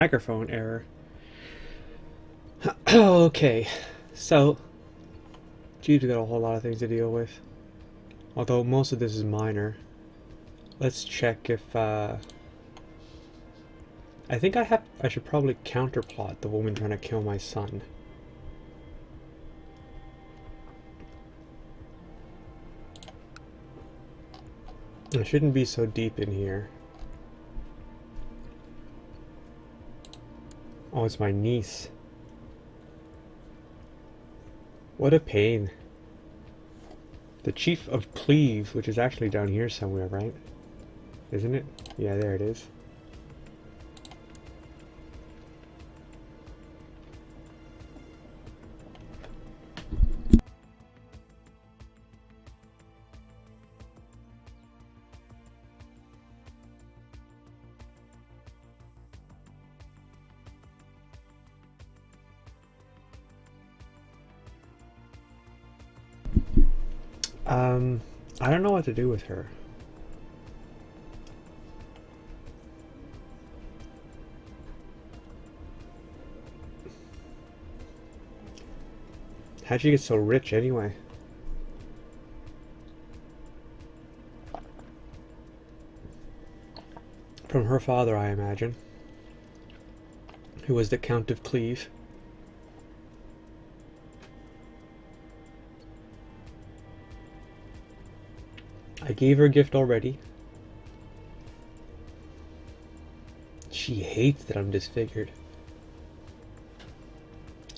Microphone error. Okay, so geez, we got a whole lot of things to deal with. Although most of this is minor. Let's check if I think I should probably counterplot the woman trying to kill my son. I shouldn't be so deep in here. Oh, it's my niece. What a pain. The Chief of Cleve, which is actually down here somewhere, right? Isn't it? Yeah, there it is. I don't know what to do with her. How'd she get so rich anyway? From her father, I imagine. Who was the Count of Cleve. I gave her a gift already. She hates that I'm disfigured.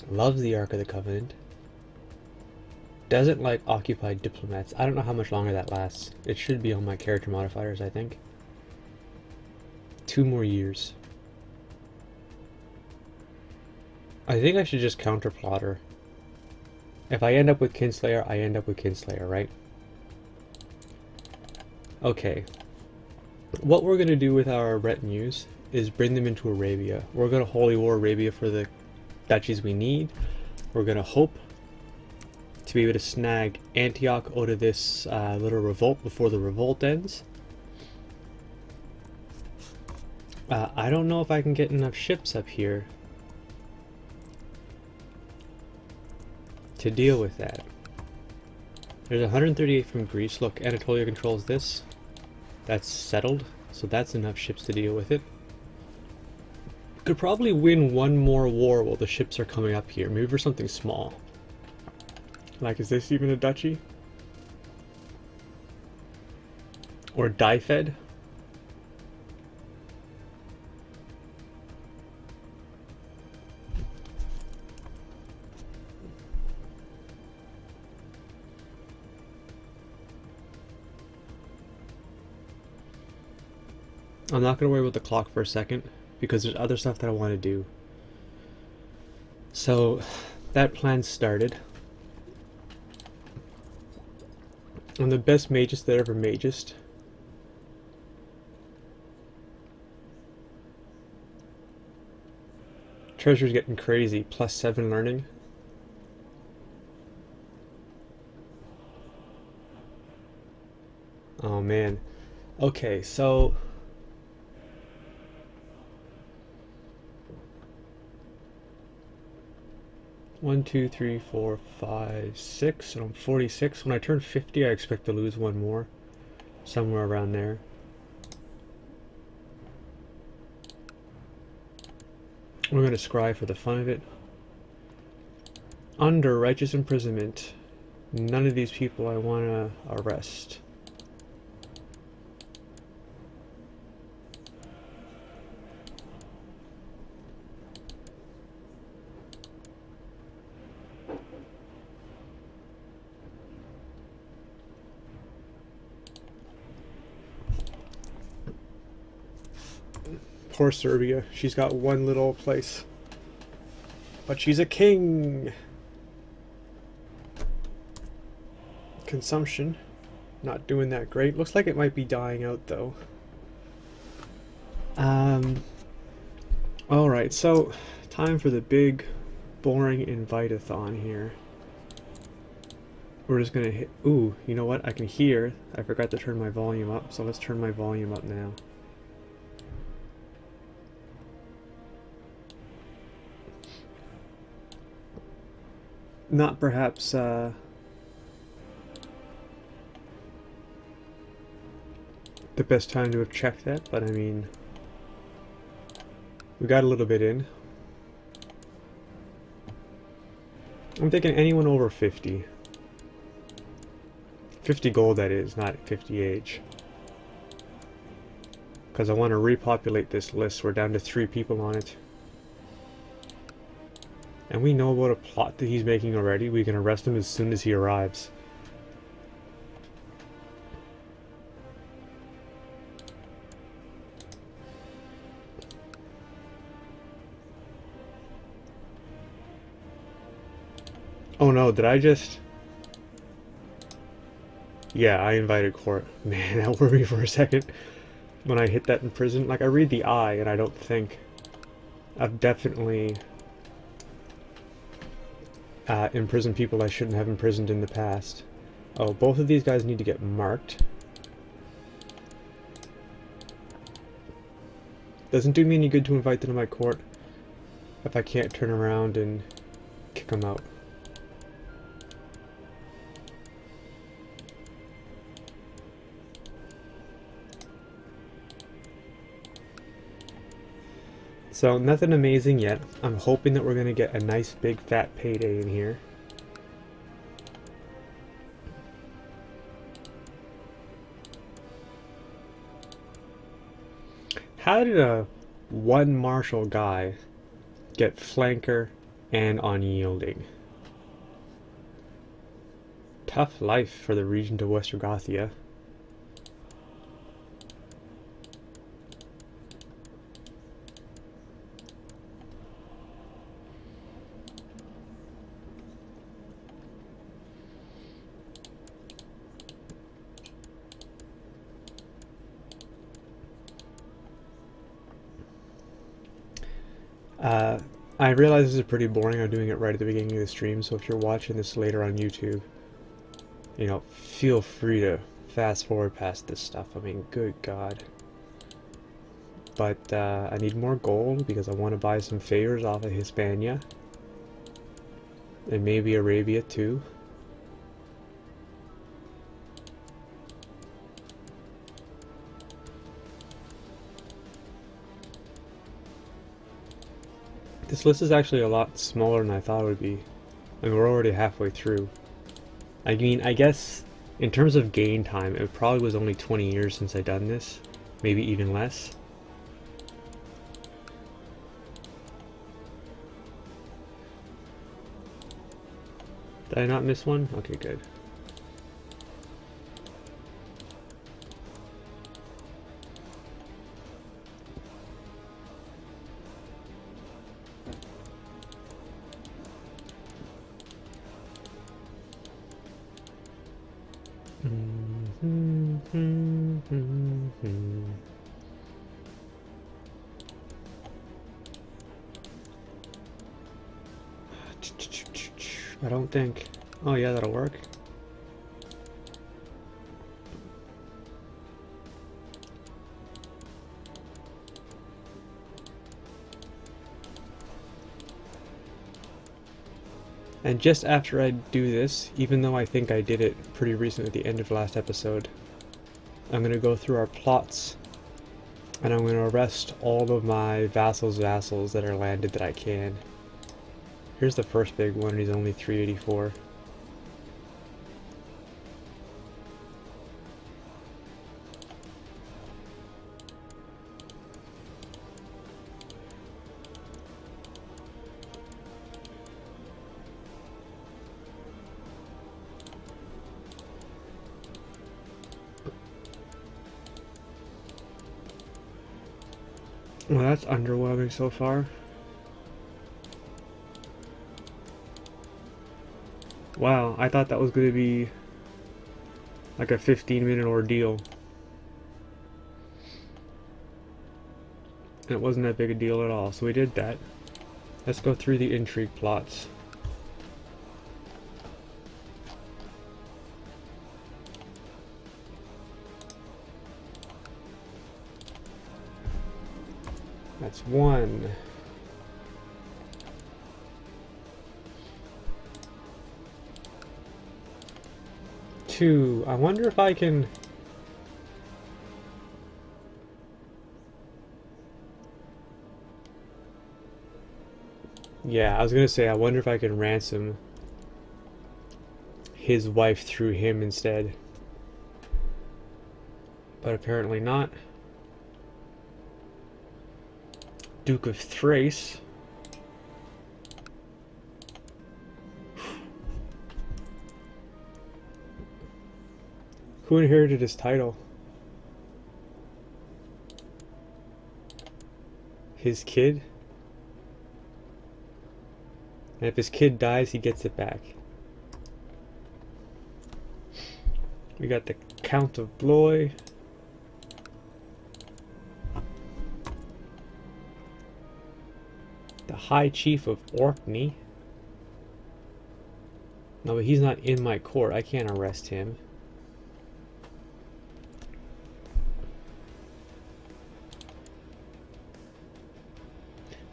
Loves the Ark of the Covenant. Doesn't like occupied diplomats. I don't know how much longer that lasts. It should be on my character modifiers, I think. 2 more years. I think I should just counterplot her. If I end up with Kinslayer, I end up with Kinslayer, right? Okay. What we're going to do with our retinues is bring them into Arabia. We're going to Holy War Arabia for the duchies we need. We're going to hope to be able to snag Antioch out of this little revolt before the revolt ends. I don't know if I can get enough ships up here to deal with that. There's 138 from Greece. Look, Anatolia controls this. That's settled, so that's enough ships to deal with it. Could probably win one more war while the ships are coming up here. Maybe for something small. Like, is this even a duchy? Or Dyfed? I'm not going to worry about the clock for a second, because there's other stuff that I want to do. So, that plan started. I'm the best magist that ever magist. Treasure's getting crazy, +7 learning. Oh man. Okay, so... 1, 2, 3, 4, 5, 6, and I'm 46. When I turn 50, I expect to lose one more. Somewhere around there. We're going to scry for the fun of it. Under righteous imprisonment. None of these people I want to arrest. Poor Serbia. She's got one little place. But she's a king! Consumption. Not doing that great. Looks like it might be dying out though. Alright, so time for the big, boring invite-a-thon here. We're just gonna hit... Ooh, you know what? I can hear. I forgot to turn my volume up, so let's turn my volume up now. not perhaps the best time to have checked that, but I mean, we got a little bit in. I'm thinking anyone over 50. 50 gold, that is, not 50 age. Because I want to repopulate this list. We're down to 3 people on it. And we know about a plot that he's making already. We can arrest him as soon as he arrives. Oh no, did I just... Yeah, I invited court. Man, that worried me for a second when I hit that in prison. Like, I read the eye and I don't think... I've definitely imprisoned people I shouldn't have imprisoned in the past. Oh, both of these guys need to get marked. Doesn't do me any good to invite them to my court if I can't turn around and kick them out. So, nothing amazing yet. I'm hoping that we're going to get a nice big fat payday in here. How did a one martial guy get flanker and unyielding? Tough life for the Regent of Westergothia. I realize this is pretty boring. I'm doing it right at the beginning of the stream, so if you're watching this later on YouTube, you know, feel free to fast forward past this stuff. I mean, good God. But I need more gold because I want to buy some favors off of Hispania. And maybe Arabia too. This list is actually a lot smaller than I thought it would be. I mean, we're already halfway through. I mean, I guess in terms of gain time, it probably was only 20 years since I done this. Maybe even less. Did I not miss one? Okay, good. I don't think... Oh yeah, that'll work. And just after I do this, even though I think I did it pretty recently at the end of last episode, I'm going to go through our plots and I'm going to arrest all of my vassals' vassals that are landed that I can. Here's the first big one, he's only 384. Well, that's underwhelming so far. Wow, I thought that was going to be like a 15-minute ordeal. And it wasn't that big a deal at all, so we did that. Let's go through the intrigue plots. That's one. 2. I wonder if I can... Yeah, I was gonna say, I wonder if I can ransom his wife through him instead. But apparently not. Duke of Thrace. Who inherited his title? His kid? And if his kid dies, he gets it back. We got the Count of Blois. The High Chief of Orkney. No, but he's not in my court. I can't arrest him.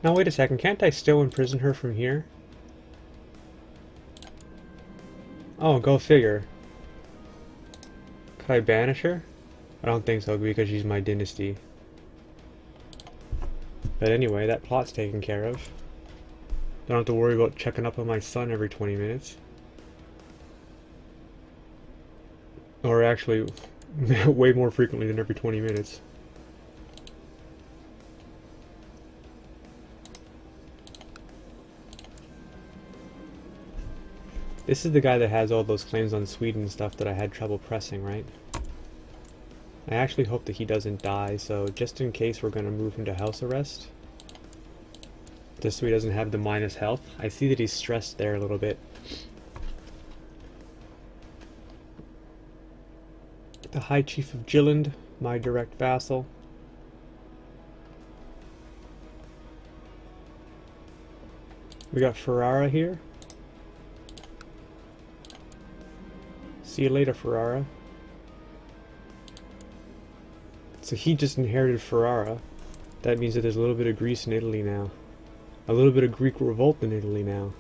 Now wait a second, can't I still imprison her from here? Oh, go figure. Could I banish her? I don't think so, because she's my dynasty. But anyway, that plot's taken care of. Don't have to worry about checking up on my son every 20 minutes. Or actually, way more frequently than every 20 minutes. This is the guy that has all those claims on Sweden and stuff that I had trouble pressing, right? I actually hope that he doesn't die, so just in case we're going to move him to house arrest. Just so he doesn't have the minus health. I see that he's stressed there a little bit. The High Chief of Jylland, my direct vassal. We got Ferrara here. See you later, Ferrara. So he just inherited Ferrara. That means that there's a little bit of Greece in Italy now. A little bit of Greek revolt in Italy now.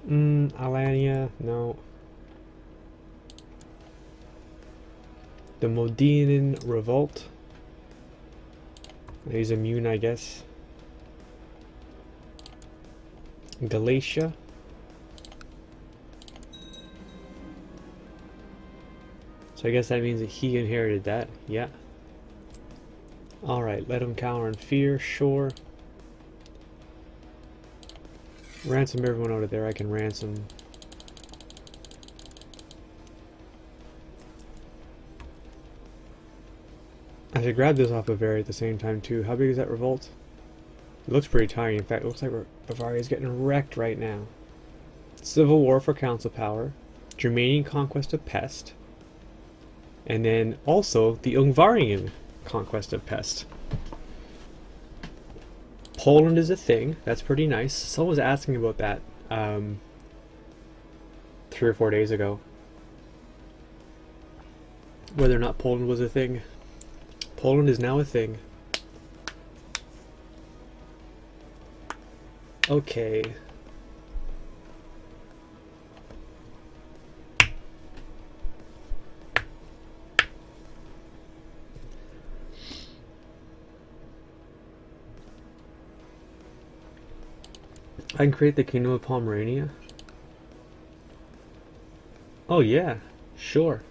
Alania, no. The Modenian revolt. He's immune, I guess. Galatia. So I guess that means that he inherited that, yeah. Alright, let him cower in fear, sure. Ransom everyone out of there I can ransom. I should grab this off Bavaria at the same time too. How big is that revolt? It looks pretty tiny. In fact, it looks like Bavaria is getting wrecked right now. Civil War for Council Power. Germanian conquest of Pest. And then also the Ungvarian conquest of Pest. Poland is a thing. That's pretty nice. Someone was asking about that 3 or 4 days ago. Whether or not Poland was a thing. Poland is now a thing. Okay. I can create the Kingdom of Pomerania. Oh yeah, sure.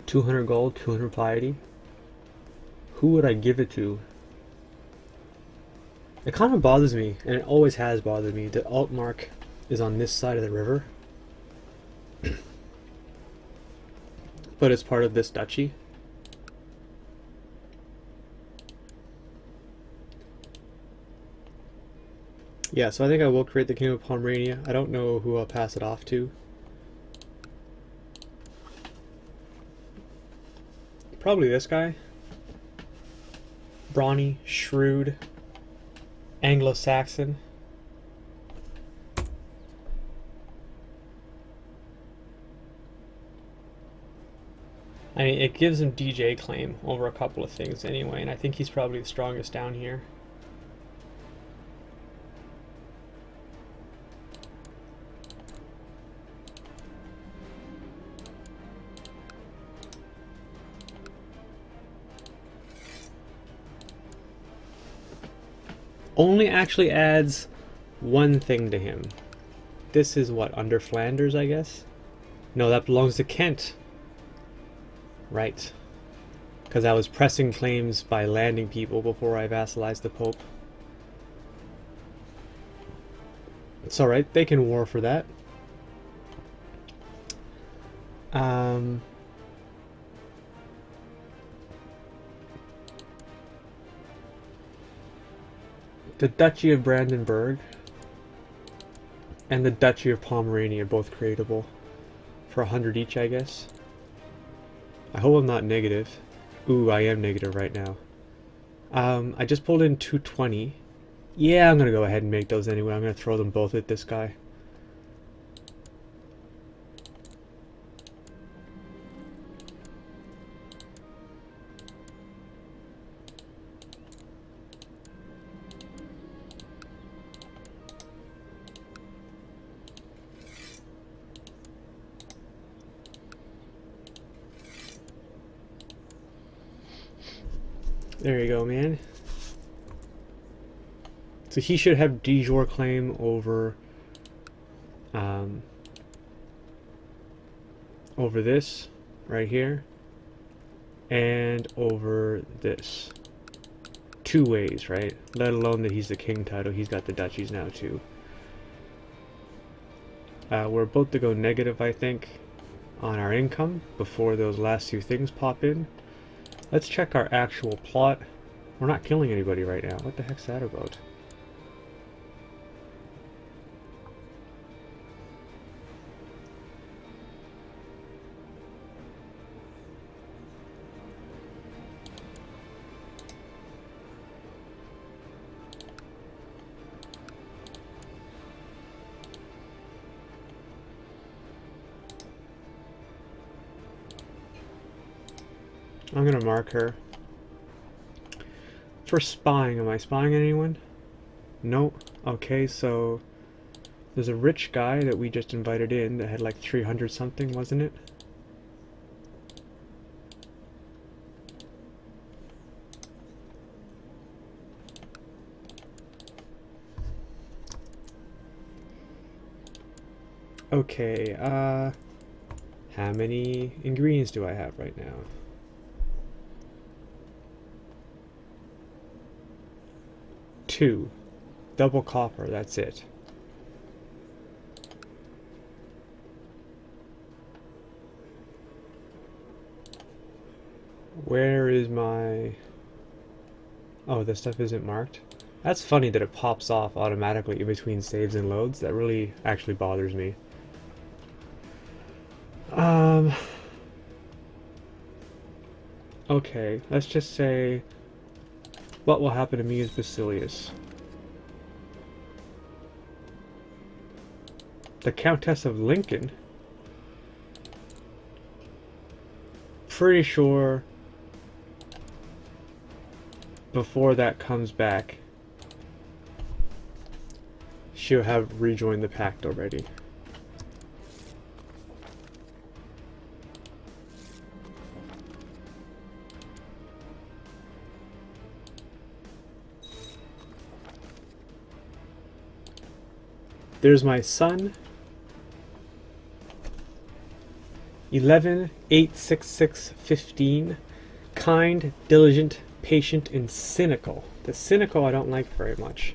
200 gold, 200 piety. Who would I give it to? It kind of bothers me, and it always has bothered me, that Altmark is on this side of the river. But it's part of this duchy. Yeah, so I think I will create the Kingdom of Pomerania. I don't know who I'll pass it off to. Probably this guy. Brawny, shrewd, Anglo-Saxon. I mean, it gives him DJ claim over a couple of things anyway, and I think he's probably the strongest down here. only actually adds one thing to him. This is what, under Flanders, I guess? No, that belongs to Kent. Right. Because I was pressing claims by landing people before I vassalized the Pope. It's alright, they can war for that. The Duchy of Brandenburg and the Duchy of Pomerania are both creatable for 100 each, I guess. I hope I'm not negative. Ooh, I am negative right now. I just pulled in 220. Yeah, I'm gonna go ahead and make those anyway. I'm gonna throw them both at this guy. There you go, man. So he should have de jure claim over over this right here and over this. Two ways, right? Let alone that he's the king title, he's got the duchies now too. We're about to go negative, I think, on our income before those last two things pop in. Let's check our actual plot. We're not killing anybody right now. What the heck's that about? I'm gonna mark her. For spying, am I spying anyone? Nope. Okay, so there's a rich guy that we just invited in that had like 300 something, wasn't it? Okay, how many ingredients do I have right now? 2. Double copper, that's it. Where is my... Oh, this stuff isn't marked? That's funny that it pops off automatically in between saves and loads. That really actually bothers me. Okay, let's just say what will happen to me is Basilius. The Countess of Lincoln? Pretty sure before that comes back, she'll have rejoined the pact already. There's my son. 11, 8, 6, 6, 15. Kind, diligent, patient, and cynical. The cynical I don't like very much.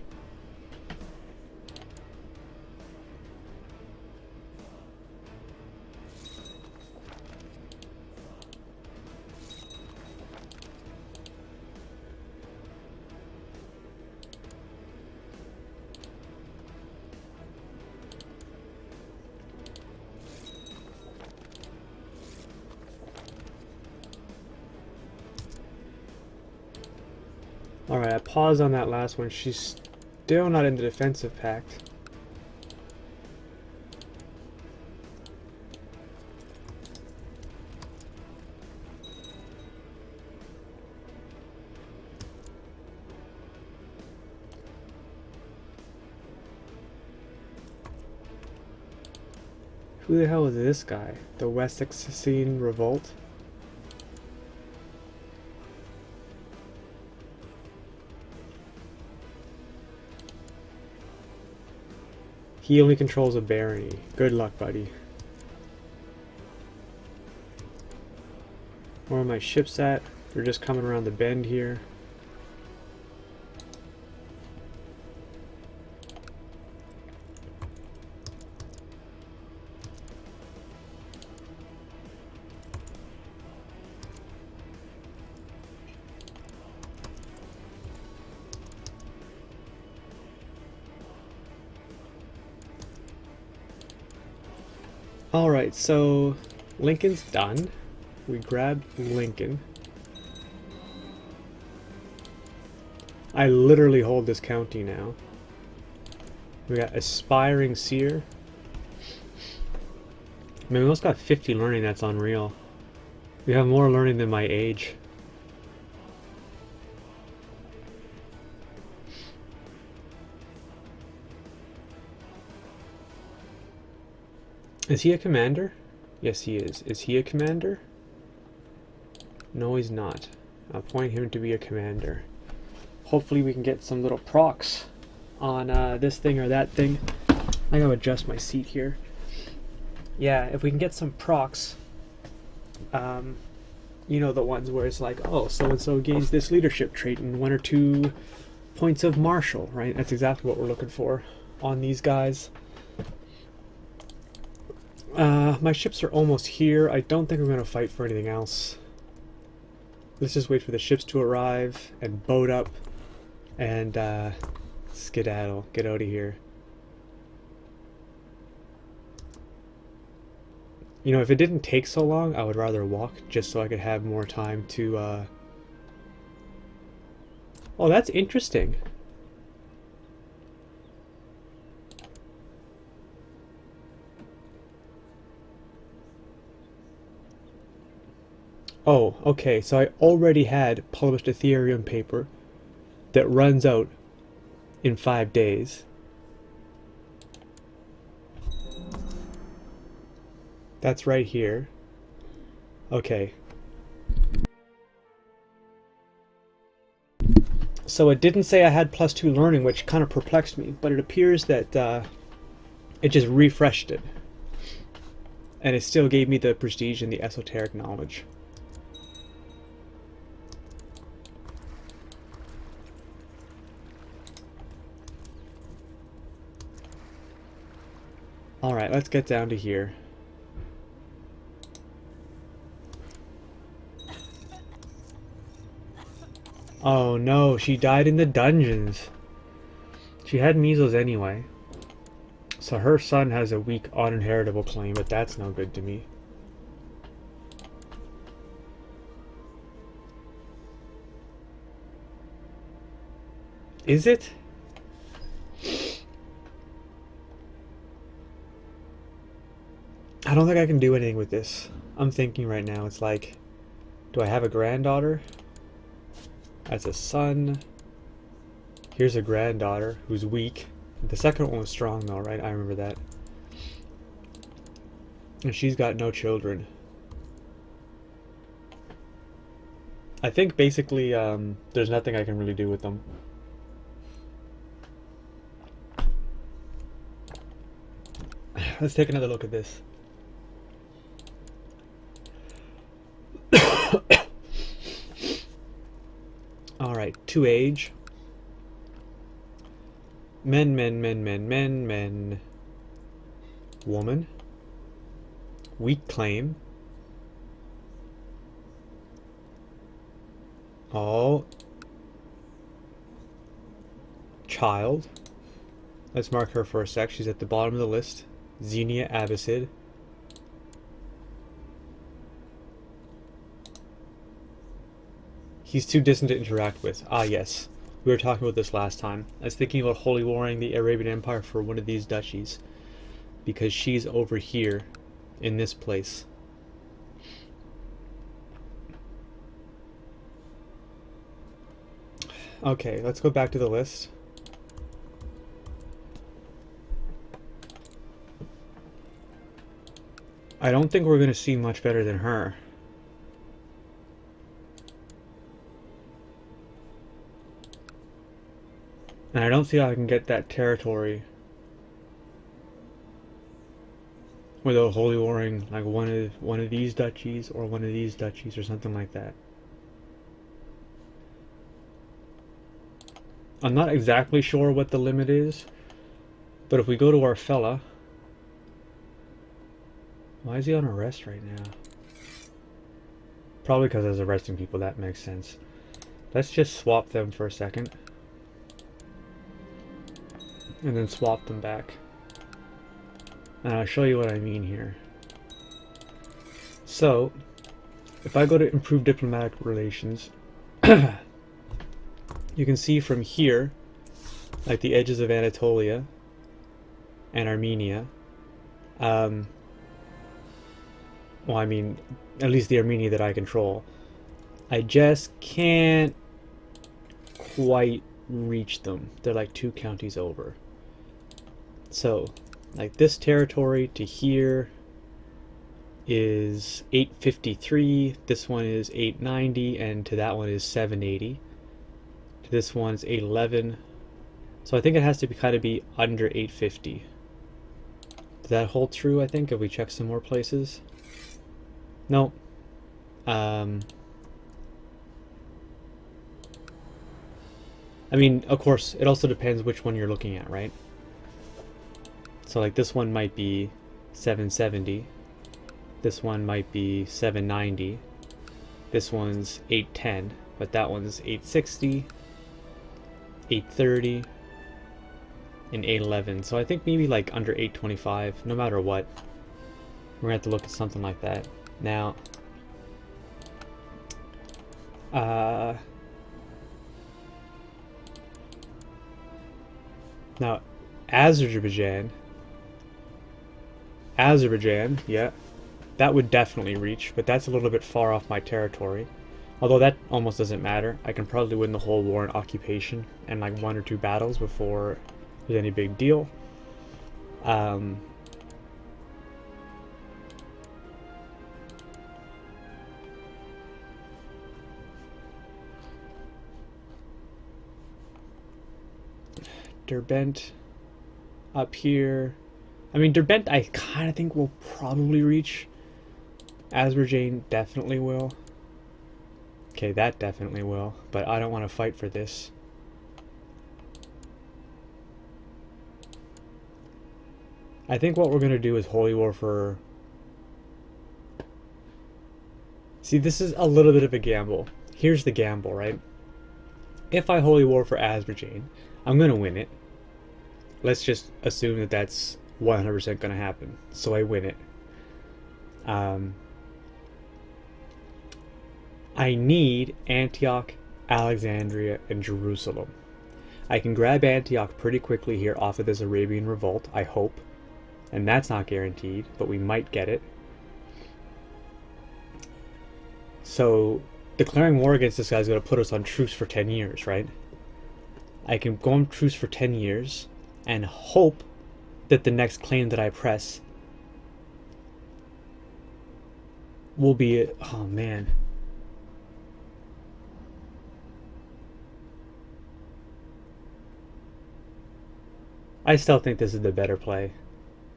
Alright, I paused on that last one. She's still not in the defensive pact. Who the hell is this guy? The Wessexine Revolt? He only controls a barony. Good luck, buddy. Where are my ships at? They're just coming around the bend here. Alright, so Lincoln's done. We grabbed Lincoln. I literally hold this county now. We got Aspiring Seer. I mean, we almost got 50 learning, that's unreal. We have more learning than my age. Is he a commander? Yes, he is. Is he a commander? No, he's not. I'll point him to be a commander. Hopefully we can get some little procs on this thing or that thing. I gotta adjust my seat here. Yeah, if we can get some procs, you know, the ones where it's like, oh, so-and-so gains this leadership trait and 1 or 2 points of martial, right? That's exactly what we're looking for on these guys. My ships are almost here. I don't think we're going to fight for anything else. Let's just wait for the ships to arrive and boat up and skedaddle. Get out of here. You know, if it didn't take so long, I would rather walk just so I could have more time to... Oh, that's interesting. Oh, okay, so I already had published Ethereum paper that runs out in 5 days. That's right here. Okay. So it didn't say I had +2 learning, which kind of perplexed me, but it appears that it just refreshed it. And it still gave me the prestige and the esoteric knowledge. Alright, let's get down to here. Oh no, she died in the dungeons. She had measles anyway. So her son has a weak uninheritable claim, but that's no good to me. Is it? I don't think I can do anything with this. I'm thinking right now, it's like, do I have a granddaughter? That's a son. Here's a granddaughter who's weak. The second one was strong though, right? I remember that. And she's got no children. I think basically there's nothing I can really do with them. Let's take another look at this. Alright, to age. Men, men, men, men, men, men. Woman. Weak claim. Oh. Child. Let's mark her for a sec. She's at the bottom of the list. Xenia Abbasid. He's too distant to interact with. Ah, yes. We were talking about this last time. I was thinking about holy warring the Arabian Empire for one of these duchies. Because she's over here. In this place. Okay, let's go back to the list. I don't think we're going to see much better than her. And I don't see how I can get that territory without holy warring like one of these duchies or one of these duchies or something like that. I'm not exactly sure what the limit is, but if we go to our fella, why is he on arrest right now? Probably because I was arresting people, that makes sense. Let's just swap them for a second. And then swap them back. And I'll show you what I mean here. So, if I go to improve diplomatic relations, you can see from here, like the edges of Anatolia and Armenia. Well, I mean, at least the Armenia that I control. I just can't quite reach them. They're like 2 counties over. So, like this territory to here is 853, this one is 890, and to that one is 780. To this one is 811. So I think it has to be kind of be under 850. Does that hold true, I think, if we check some more places? No. I mean, of course, it also depends which one you're looking at, right? So like this one might be 770. This one might be 790. This one's 810, but that one's 860, 830, and 811. So I think maybe like under 825, no matter what. We're gonna have to look at something like that. Now, now Azerbaijan, yeah, that would definitely reach, but that's a little bit far off my territory. Although that almost doesn't matter. I can probably win the whole war in occupation and like 1 or 2 battles before there's any big deal. Derbent up here. I mean, Derbent I kind of think will probably reach. Azerbaijan definitely will. Okay, that definitely will, but I don't want to fight for this. I think what we're going to do is holy war for... See, this is a little bit of a gamble. Here's the gamble, right? If I holy war for Azerbaijan, I'm going to win it. Let's just assume that that's 100% going to happen. So I win it. I need Antioch, Alexandria, and Jerusalem. I can grab Antioch pretty quickly here off of this Arabian revolt, I hope. And that's not guaranteed, but we might get it. So, declaring war against this guy is going to put us on truce for 10 years, right? I can go on truce for 10 years and hope that the next claim that I press will be... Oh, man. I still think this is the better play.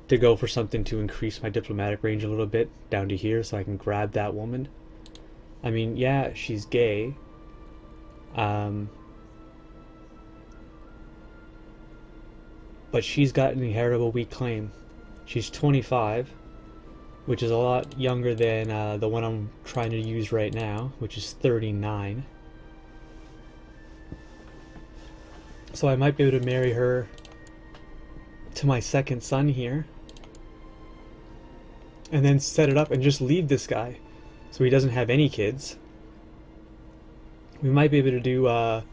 To go for something to increase my diplomatic range a little bit down to here so I can grab that woman. I mean, yeah, she's gay. But she's got an inheritable weak claim. She's 25, which is a lot younger than the one I'm trying to use right now, which is 39. So I might be able to marry her to my second son here. And then set it up and just leave this guy so he doesn't have any kids. We might be able to do a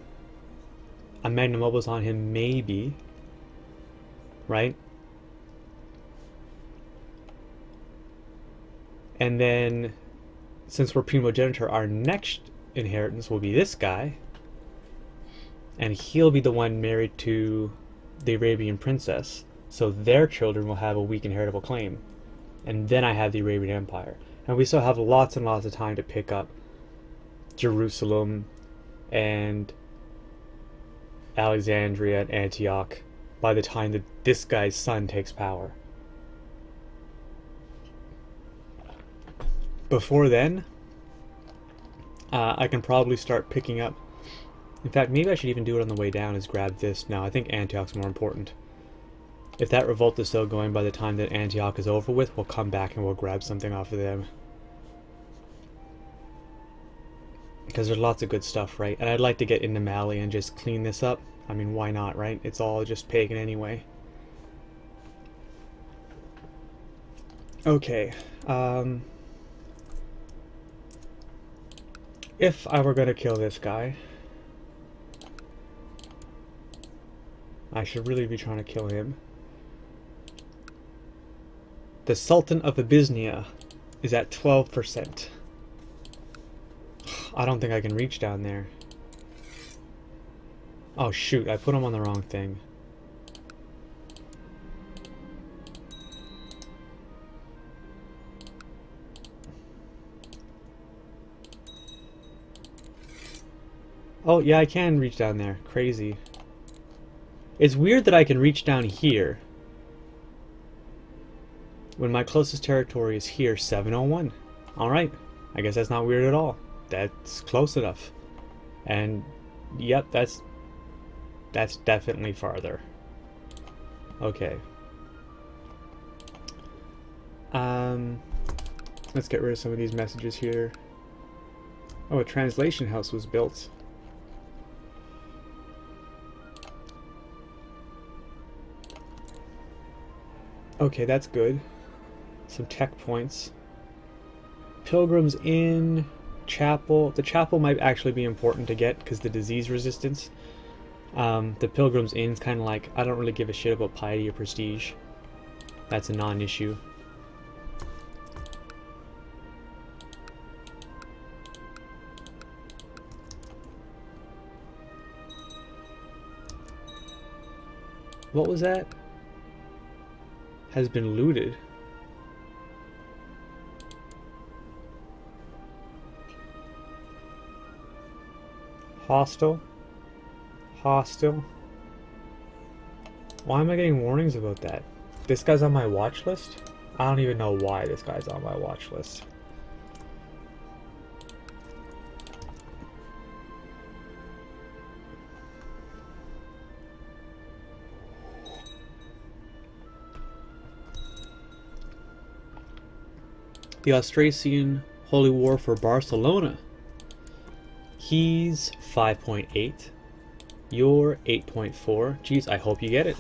magnum opus on him, maybe. Right? And then, since we're primogenitor, our next inheritance will be this guy. And he'll be the one married to the Arabian princess. So their children will have a weak inheritable claim. And then I have the Arabian Empire. And we still have lots and lots of time to pick up Jerusalem and Alexandria and Antioch by the time that this guy's son takes power. before then, I can probably start picking up. In fact, maybe I should even do it on the way down, is grab this. No, I think Antioch's more important. If that revolt is still going by the time that Antioch is over with, we'll come back and we'll grab something off of them. Because there's lots of good stuff, right? And I'd like to get into Mali and just clean this up. I mean, why not, right? It's all just pagan anyway. Okay. If I were gonna kill this guy, I should really be trying to kill him. The Sultan of Abyssinia is at 12%. I don't think I can reach down there. Oh shoot, I put him on the wrong thing. Oh yeah, I can reach down there. Crazy. It's weird that I can reach down here when my closest territory is here, 701. Alright, I guess that's not weird at all. That's close enough. And yep, that's definitely farther. Okay. Let's get rid of some of these messages here. Oh, a translation house was built. Okay, that's good. Some tech points. Pilgrim's Inn, Chapel. The Chapel might actually be important to get because the disease resistance. The Pilgrim's Inn's kind of like, I don't really give a shit about piety or prestige. That's a non-issue. What was that? Has been looted. Hostile. Hostile. Why am I getting warnings about that? This guy's on my watch list? I don't even know why this guy's on my watch list. The Austrasian Holy War for Barcelona. He's 5.8. You're 8.4. Geez, I hope you get it.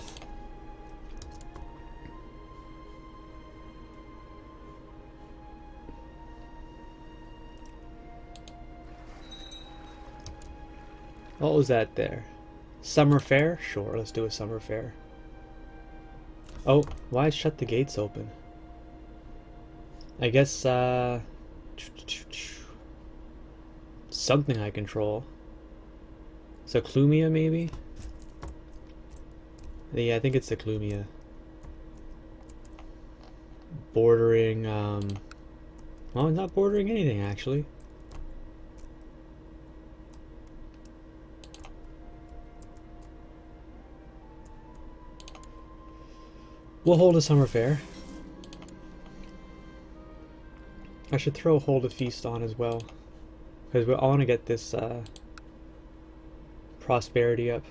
What was that there? Summer fair? Sure, let's do a summer fair. Oh, why shut the gates open? I guess, something I control. Seclumia, maybe? Yeah, I think it's Seclumia. Bordering, well, not bordering anything, actually. We'll hold a summer fair. I should throw Hold a Feast on as well, because I want to get this prosperity up.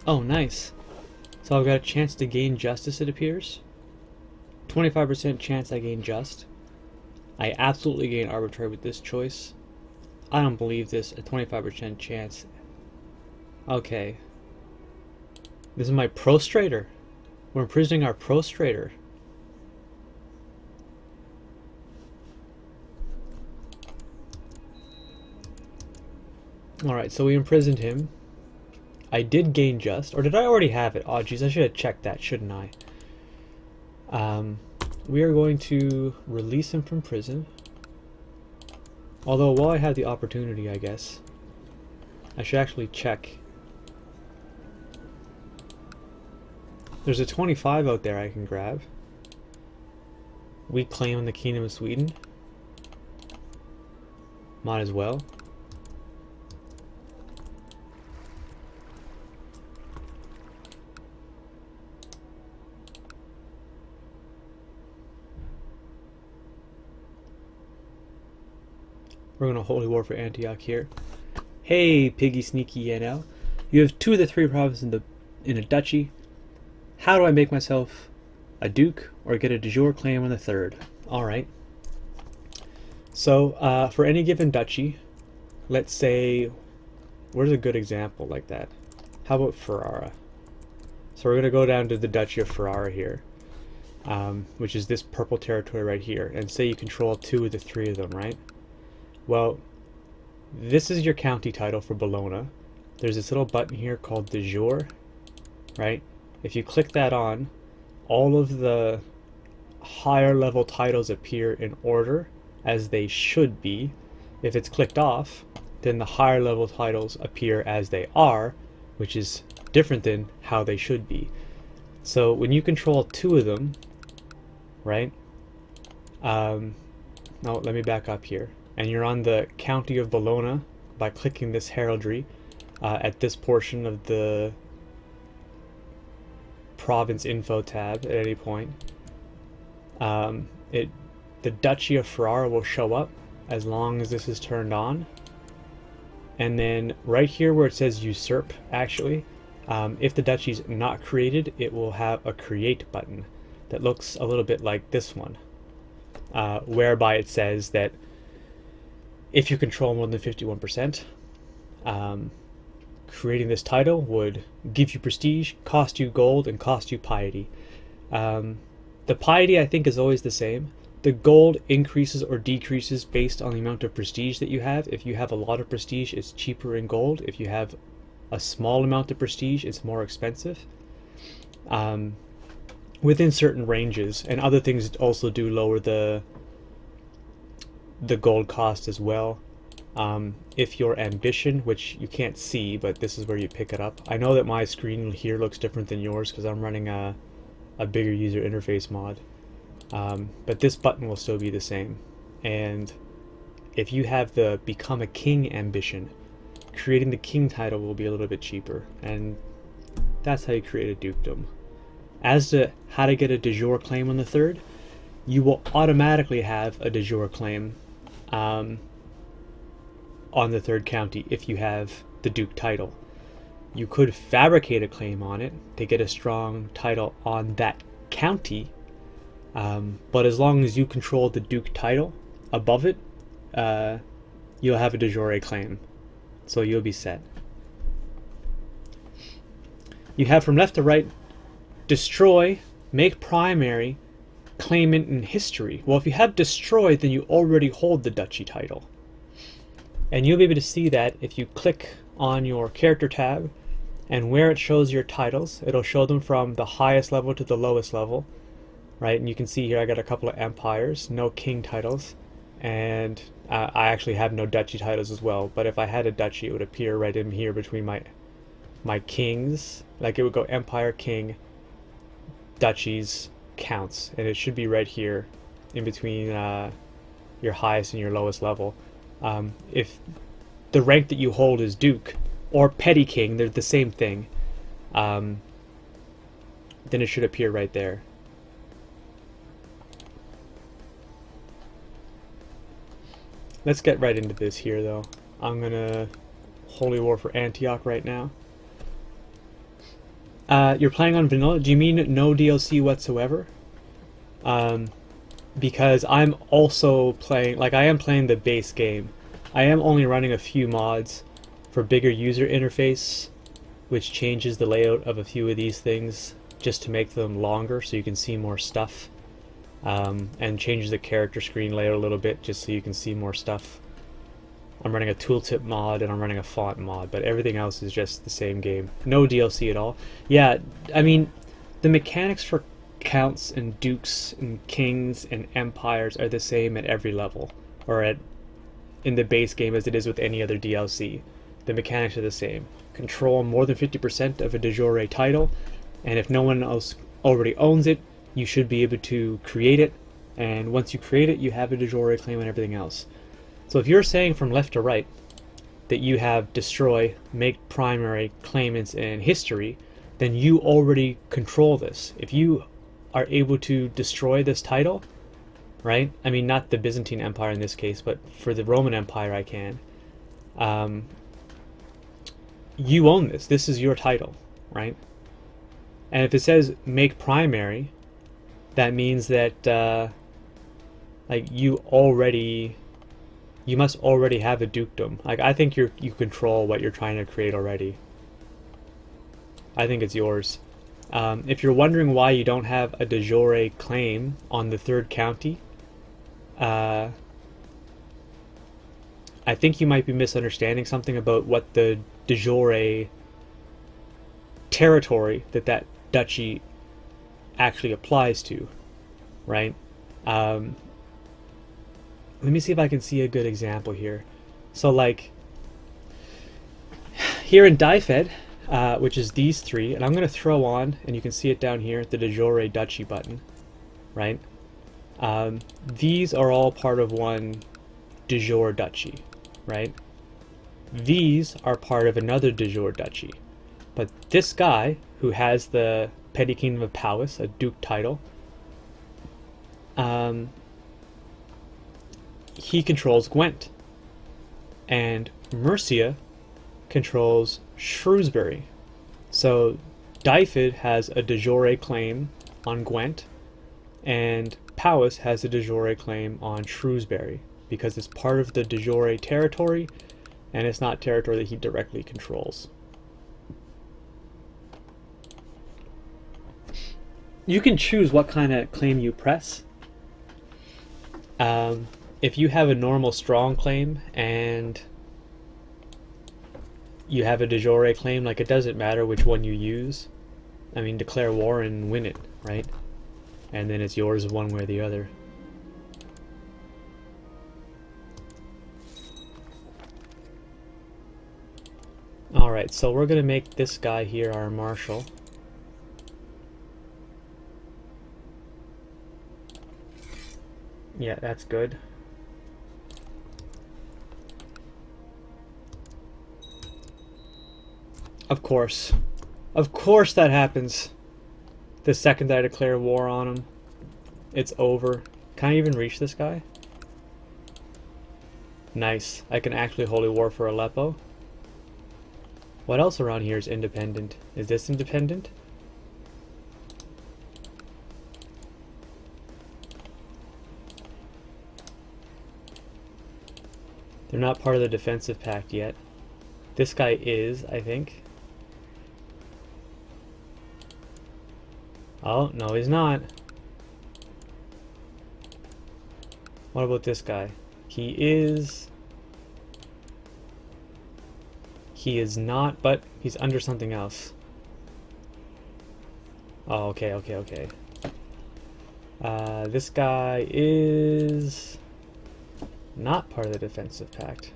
Oh, nice. So I've got a chance to gain justice, it appears. 25% chance I gain just. I absolutely gain arbitrary with this choice. I don't believe this. A 25% chance. Okay. This is my prostrator. We're imprisoning our prostrator. Alright, so we imprisoned him. I did gain just, or did I already have it? Oh jeez, I should have checked that, shouldn't I? we are going to release him from prison. Although, while I have the opportunity, I guess, I should actually check. There's a 25 out there I can grab. We claim the Kingdom of Sweden. Might as well. We're going to Holy War for Antioch here. Hey, Piggy Sneaky NL. You have 2 of the 3 provinces in a duchy. How do I make myself a duke or get a de jure claim on the 3rd? Alright. So, for any given duchy, let's say, where's a good example like that? How about Ferrara? So we're going to go down to the Duchy of Ferrara here, which is this purple territory right here, and say you control 2 of the 3 of them, right? Well, this is your county title for Bologna. There's this little button here called de jure, right? If you click that on, all of the higher level titles appear in order as they should be. If it's clicked off, then the higher level titles appear as they are, which is different than how they should be. So when you control 2 of them, right? No, let me back up here. And you're on the County of Bologna by clicking this heraldry at this portion of the province info tab at any point. The Duchy of Ferrara will show up as long as this is turned on. And then right here where it says usurp, actually, if the duchy is not created, it will have a create button that looks a little bit like this one, whereby it says that if you control more than 51%, creating this title would give you prestige, cost you gold, and cost you piety. The piety, I think, is always the same. The gold increases or decreases based on the amount of prestige that you have. If you have a lot of prestige, it's cheaper in gold. If you have a small amount of prestige, it's more expensive. Within certain ranges, and other things also do lower the gold cost as well. If your ambition, which you can't see, but this is where you pick it up. I know that my screen here looks different than yours because I'm running a bigger user interface mod. But this button will still be the same. And if you have the become a king ambition, creating the king title will be a little bit cheaper. And that's how you create a dukedom. As to how to get a de jure claim on the 3rd, you will automatically have a de jure claim on the 3rd county if you have the duke title. You could fabricate a claim on it to get a strong title on that county, but as long as you control the duke title above it, you'll have a de jure claim, so you'll be set. You have from left to right, destroy, make primary, claimant in history. Well, if you have destroyed, then you already hold the duchy title. And you'll be able to see that if you click on your character tab, and where it shows your titles, it'll show them from the highest level to the lowest level, right? And you can see here I got a couple of empires, no king titles, and I actually have no duchy titles as well. But if I had a duchy, it would appear right in here between my kings. Like it would go empire, king, duchies, counts, and it should be right here in between your highest and your lowest level. If the rank that you hold is duke or petty king, they're the same thing, then it should appear right there. Let's get right into this here though. I'm gonna Holy War for Antioch right now. You're playing on vanilla? Do you mean no DLC whatsoever? Because I'm also playing, like I am playing the base game. I am only running a few mods for bigger user interface, which changes the layout of a few of these things just to make them longer so you can see more stuff, and changes the character screen layout a little bit just so you can see more stuff. I'm running a tooltip mod and I'm running a font mod, but everything else is just the same game. No DLC at all. Yeah, I mean, the mechanics for counts and dukes and kings and empires are the same at every level, or in the base game as it is with any other DLC. The mechanics are the same. Control more than 50% of a de jure title, and if no one else already owns it, you should be able to create it, and once you create it, you have a de jure claim on everything else. So if you're saying from left to right that you have destroy, make primary, claimants, and history, then you already control this. If you are able to destroy this title, right? I mean, not the Byzantine Empire in this case, but for the Roman Empire I can. You own this. This is your title, right? And if it says make primary, that means that like you must already have a dukedom. Like, I think you control what you're trying to create already. I think it's yours. If you're wondering why you don't have a de jure claim on the third county, I think you might be misunderstanding something about what the de jure territory that duchy actually applies to, right? Let me see if I can see a good example here. So like here in Dyfed, which is these three, and I'm going to throw on, and you can see it down here, the de jure duchy button, right? These are all part of one de jure duchy, right? These are part of another de jure duchy. But this guy, who has the Petty Kingdom of Powys, a duke title, he controls Gwent. And Mercia controls Shrewsbury. So Dyfed has a de jure claim on Gwent, and Powys has a de jure claim on Shrewsbury, because it's part of the de jure territory, and it's not territory that he directly controls. You can choose what kind of claim you press. If you have a normal strong claim and you have a de jure claim, like, it doesn't matter which one you use. I mean, declare war and win it, right? And then it's yours one way or the other. Alright, so we're going to make this guy here our marshal. Yeah, that's good. Of course. Of course that happens. The second that I declare war on him, it's over. Can I even reach this guy? Nice. I can actually holy war for Aleppo. What else around here is independent? Is this independent? They're not part of the defensive pact yet. This guy is, I think. Oh, no, he's not. What about this guy? He is... He is not, but he's under something else. Oh, okay, okay, okay. This guy is not part of the defensive pact.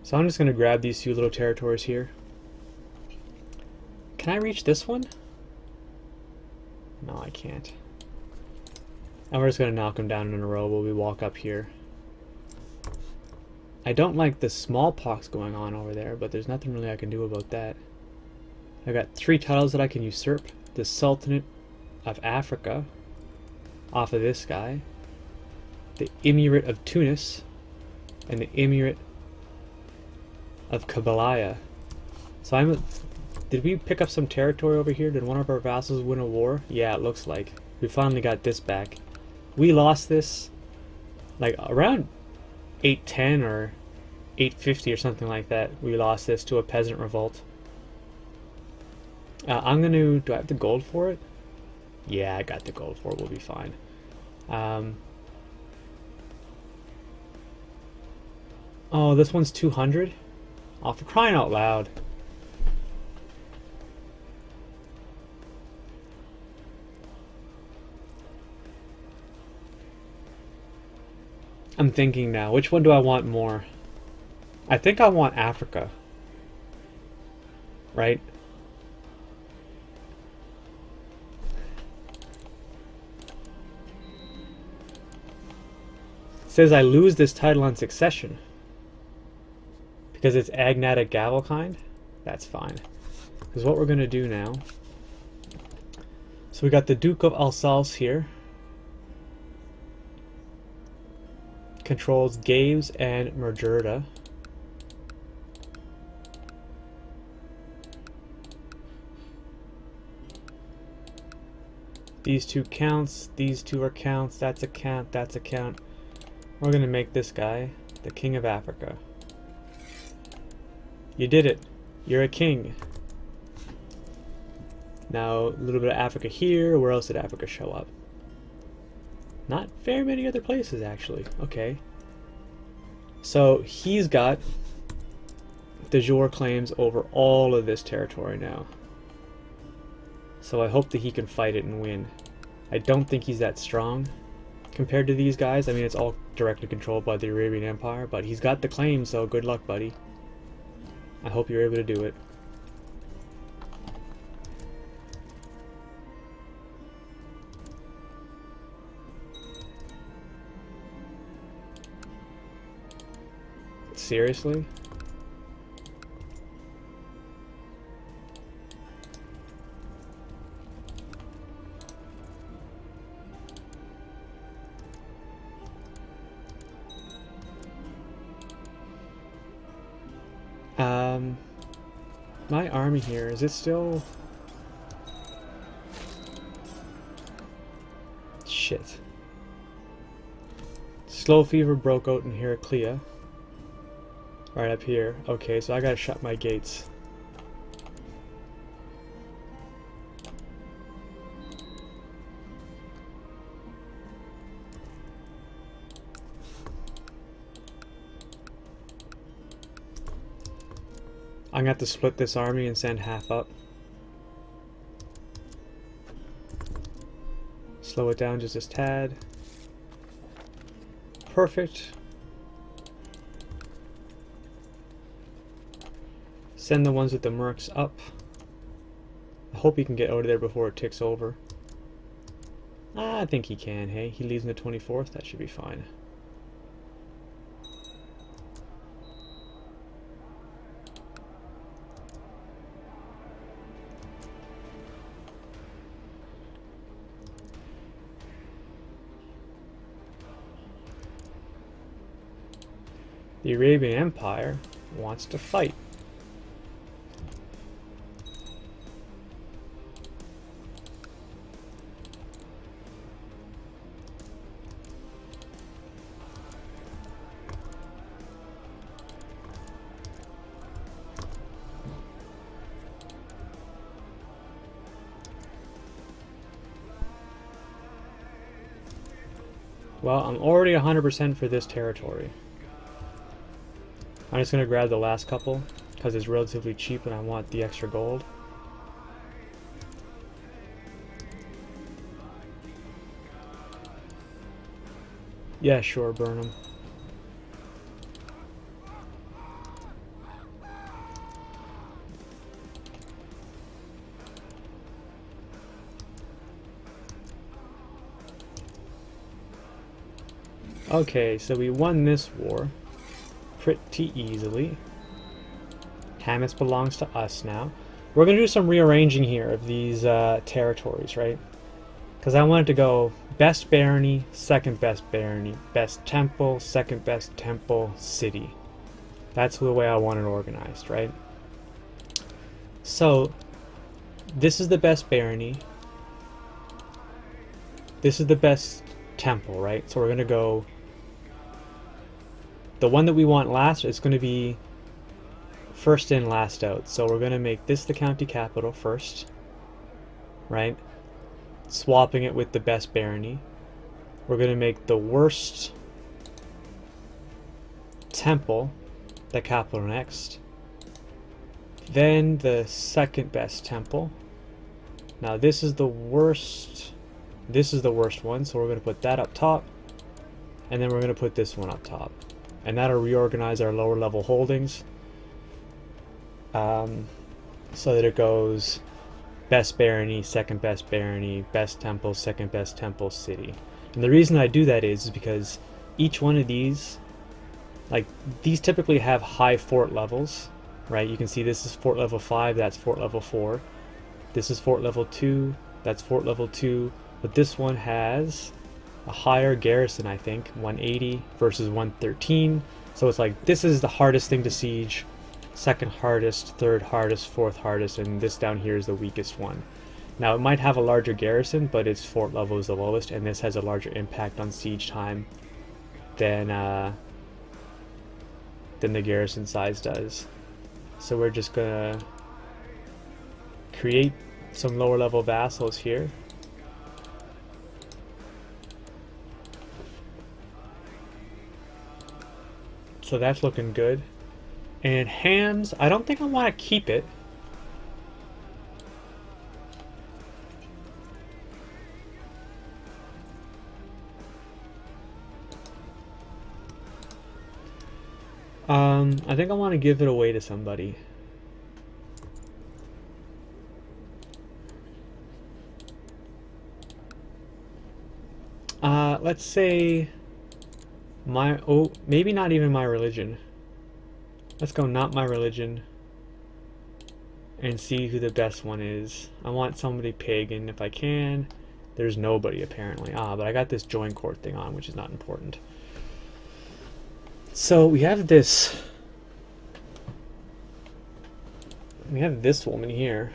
So I'm just going to grab these few little territories here. Can I reach this one? No, I can't. And we're just going to knock them down in a row while we walk up here. I don't like the smallpox going on over there, but there's nothing really I can do about that. I've got 3 titles that I can usurp. The Sultanate of Africa off of this guy, the Emirate of Tunis, and the Emirate of Kabbalah. So did we pick up some territory over here? Did one of our vassals win a war? Yeah, it looks like. We finally got this back. We lost this like around 810 or 850 or something like that. We lost this to a peasant revolt. I'm gonna... Do I have the gold for it? Yeah, I got the gold for it. We'll be fine. Oh, this one's 200? Oh, for crying out loud. I'm thinking now, which one do I want more? I think I want Africa. Right? It says I lose this title on succession. Because it's agnatic Gavelkind? That's fine. Because what we're going to do now... So we got the Duke of Alsace here. Controls Gaves and Mergerda. These two counts, these two are counts, that's a count, that's a count. We're going to make this guy the King of Africa. You did it. You're a king. Now, a little bit of Africa here. Where else did Africa show up? Not very many other places, actually. Okay. So, he's got de jure claims over all of this territory now. So I hope that he can fight it and win. I don't think he's that strong compared to these guys. I mean, it's all directly controlled by the Arabian Empire, but he's got the claim, so good luck, buddy. I hope you're able to do it. Seriously? My army here, is it still... Shit. Slow fever broke out in Heraclea. Right up here. Okay, so I gotta shut my gates. I'm gonna have to split this army and send half up. Slow it down just a tad. Perfect. Send the ones with the mercs up. I hope he can get out of there before it ticks over. I think he can, hey. He leaves on the 24th, that should be fine. The Arabian Empire wants to fight. Well, I'm already 100% for this territory. I'm just going to grab the last couple because it's relatively cheap and I want the extra gold. Yeah, sure, burn them. Okay, so we won this war pretty easily. Hamas belongs to us now. We're going to do some rearranging here of these territories, right? Because I wanted to go best barony, second best barony, best temple, second best temple, city. That's the way I want it organized, right? So, this is the best barony. This is the best temple, right? So we're going to go... The one that we want last is going to be first in, last out. So we're going to make this the county capital first, right? Swapping it with the best barony. We're going to make the worst temple the capital next. Then the second best temple. Now this is the worst. This is the worst one, so we're going to put that up top. And then we're going to put this one up top. And that'll reorganize our lower level holdings. So that it goes best barony, second best barony, best temple, second best temple, city. And the reason I do that is because each one of these, like, these typically have high fort levels, right? You can see this is fort level 5, that's fort level 4. This is fort level 2, that's fort level 2. But this one has a higher garrison, I think, 180 versus 113. So it's like, this is the hardest thing to siege, second hardest, third hardest, fourth hardest, and this down here is the weakest one. Now it might have a larger garrison, but its fort level is the lowest, and this has a larger impact on siege time than the garrison size does. So we're just gonna create some lower level vassals here. So that's looking good. And hands, I don't think I want to keep it. I think I want to give it away to somebody. Let's say maybe not even my religion. Let's go not my religion and see who the best one is. I want somebody pagan if I can. There's nobody apparently. But I got this join court thing on, which is not important. So we have this. We have this woman here.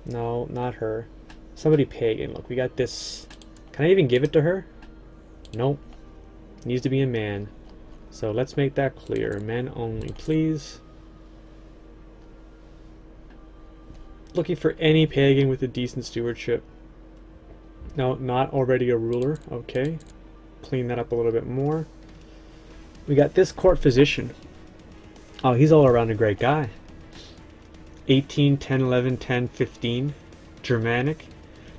No, not her. Somebody pagan. Look, we got this. Can I even give it to her? Nope. Needs to be a man. So let's make that clear. Men only, please. Looking for any pagan with a decent stewardship. No, not already a ruler. Okay. Clean that up a little bit more. We got this court physician. Oh, he's all around a great guy. 18, 10, 11, 10, 15. Germanic.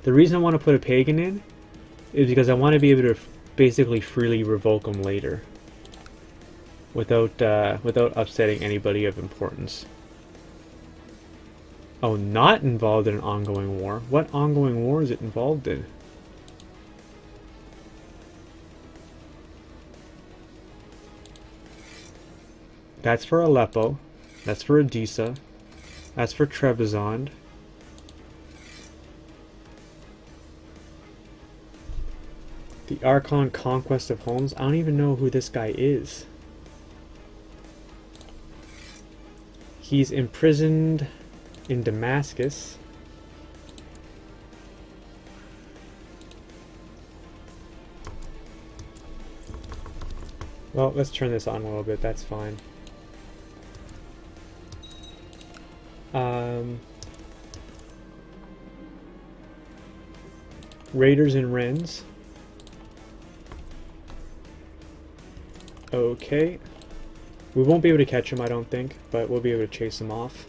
The reason I want to put a pagan in is because I want to be able to basically freely revoke them later. Without upsetting anybody of importance. Oh, not involved in an ongoing war. What ongoing war is it involved in? That's for Aleppo. That's for Edessa. That's for Trebizond. The Archon Conquest of Homes. I don't even know who this guy is. He's imprisoned in Damascus. Well, let's turn this on a little bit. That's fine. Raiders and Wrens. Okay. We won't be able to catch him, I don't think, but we'll be able to chase him off.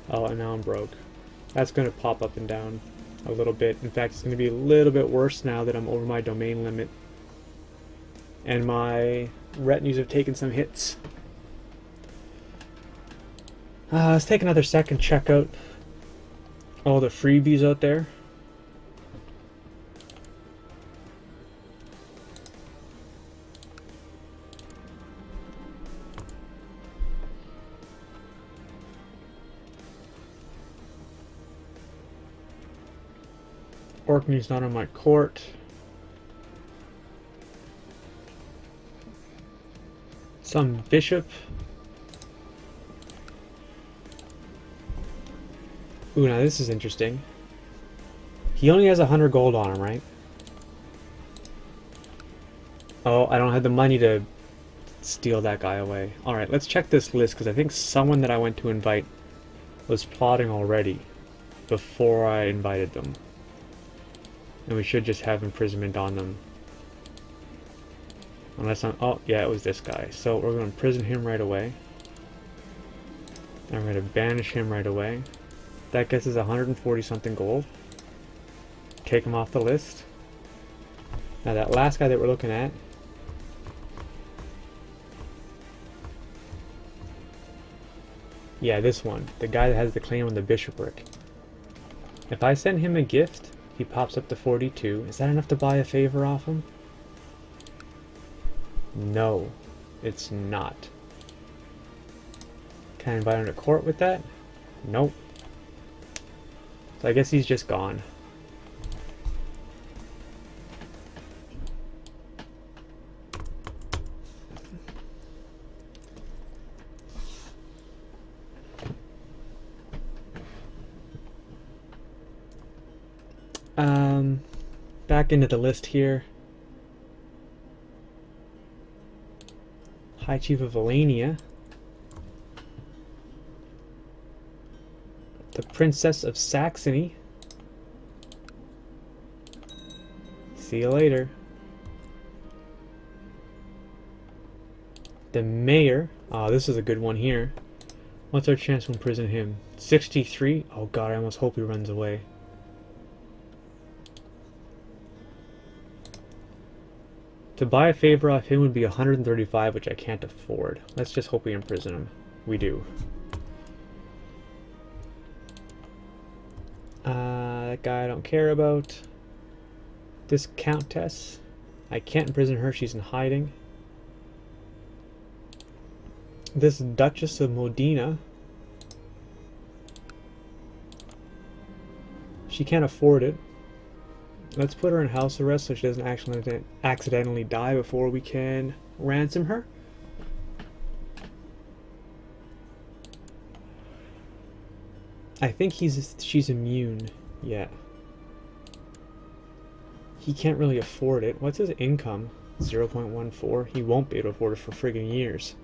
Oh, and now I'm broke. That's going to pop up and down a little bit. In fact, it's going to be a little bit worse now that I'm over my domain limit. And my retinues have taken some hits. Let's take another second, check out all the freebies out there. Orkney's not on my court. Some bishop. Ooh, now this is interesting. He only has 100 gold on him, right? Oh, I don't have the money to steal that guy away. Alright, let's check this list, because I think someone that I went to invite was plotting already before I invited them. And we should just have imprisonment on them. Unless I'm... Oh, yeah, it was this guy. So we're going to imprison him right away. And we're going to banish him right away. That gets us 140 something gold. Take him off the list. Now that last guy that we're looking at... Yeah, this one. The guy that has the claim on the bishopric. If I send him a gift, he pops up to 42. Is that enough to buy a favor off him? No, it's not. Can I invite him to court with that? Nope. So I guess he's just gone. Back into the list here. High Chief of Valania. The Princess of Saxony. See you later. The Mayor. Oh, this is a good one here. What's our chance to imprison him? 63? Oh god, I almost hope he runs away. To buy a favor off him would be 135, which I can't afford. Let's just hope we imprison him. We do. That guy I don't care about. This Countess. I can't imprison her, she's in hiding. This Duchess of Modena. She can't afford it. Let's put her in house arrest so she doesn't actually accidentally die before we can ransom her. I think she's immune. Yeah. He can't really afford it. What's his income? 0.14. He won't be able to afford it for friggin' years.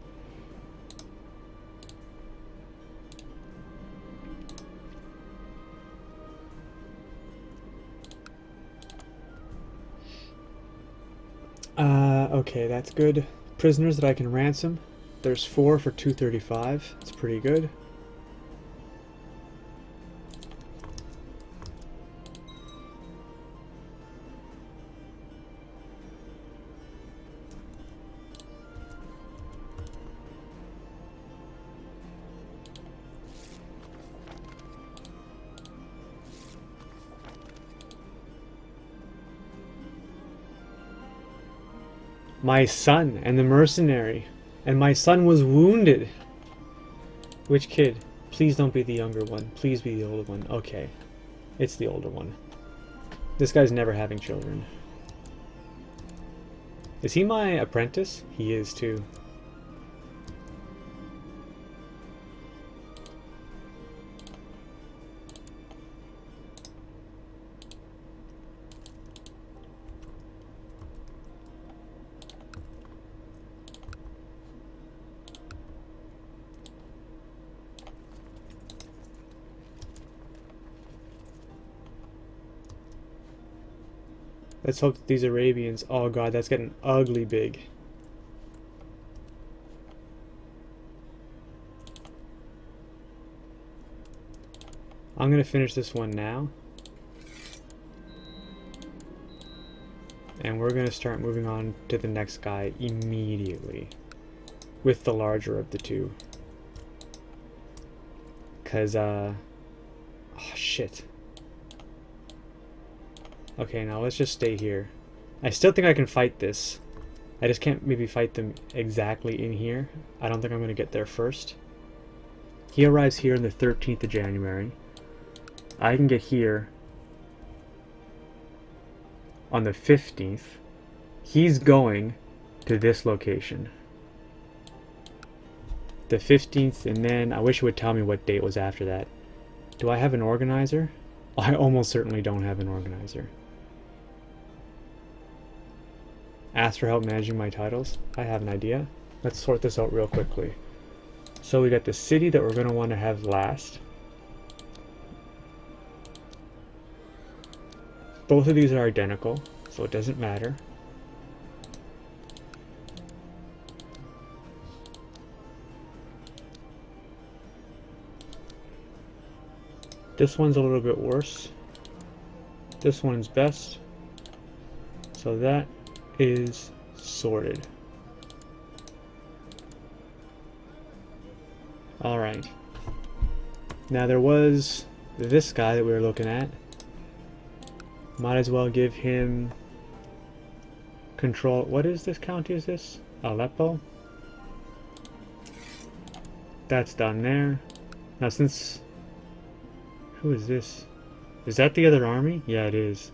Okay, that's good. Prisoners that I can ransom. There's 4 for 235. That's pretty good. My son and the mercenary. And my son was wounded. Which kid? Please don't be the younger one. Please be the older one. Okay. It's the older one. This guy's never having children. Is he my apprentice? He is too. Let's hope that these Arabians... Oh god, that's getting ugly big. I'm gonna finish this one now. And we're gonna start moving on to the next guy immediately. With the larger of the two. Cause, oh shit. Okay, now let's just stay here. I still think I can fight this. I just can't maybe fight them exactly in here. I don't think I'm going to get there first. He arrives here on the 13th of January. I can get here on the 15th. He's going to this location. The 15th, and then I wish it would tell me what date was after that. Do I have an organizer? I almost certainly don't have an organizer. Ask for help managing my titles. I have an idea. Let's sort this out real quickly. So we got the city that we're going to want to have last. Both of these are identical, so it doesn't matter. This one's a little bit worse. This one's best. So that is sorted. Alright. Now there was this guy that we were looking at. Might as well give him control. What is this county? Is this Aleppo? That's done there. Now since... Who is this? Is that the other army? Yeah, it is.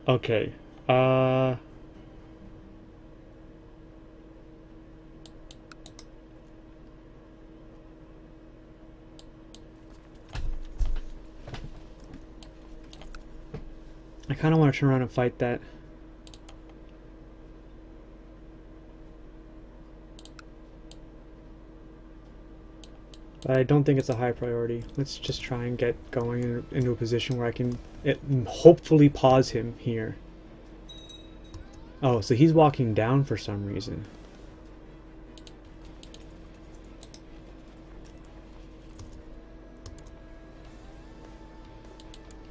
Okay. I kind of want to turn around and fight that. But I don't think it's a high priority. Let's just try and get going into a position where I can hopefully pause him here. Oh, so he's walking down for some reason.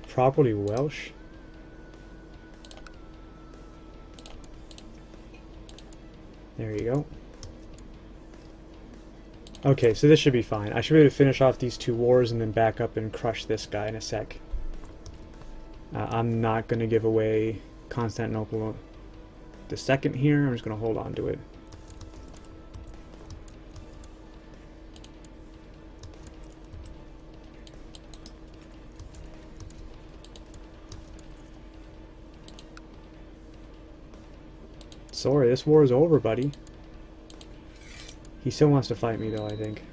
Probably Welsh. There you go. Okay, so this should be fine. I should be able to finish off these two wars and then back up and crush this guy in a sec. I'm not going to give away Constantinople the second here. I'm just going to hold on to it. Sorry, this war is over, buddy. He still wants to fight me, though, I think.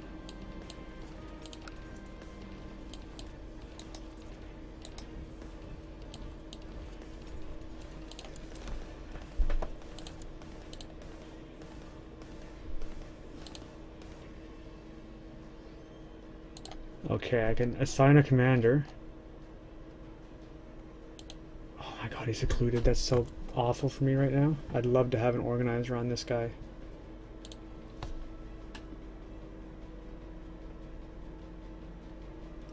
Okay, I can assign a commander. Oh my god, he's secluded. That's so awful for me right now. I'd love to have an organizer on this guy.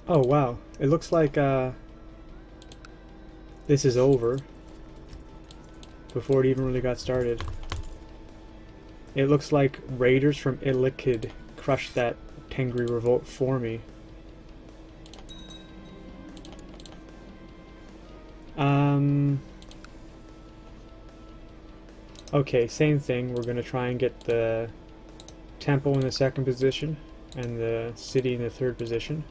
Oh wow, it looks like this is over before it even really got started. It looks like raiders from Illichid crushed that Tengri revolt for me. Okay, same thing. We're gonna try and get the temple in the second position and the city in the third position.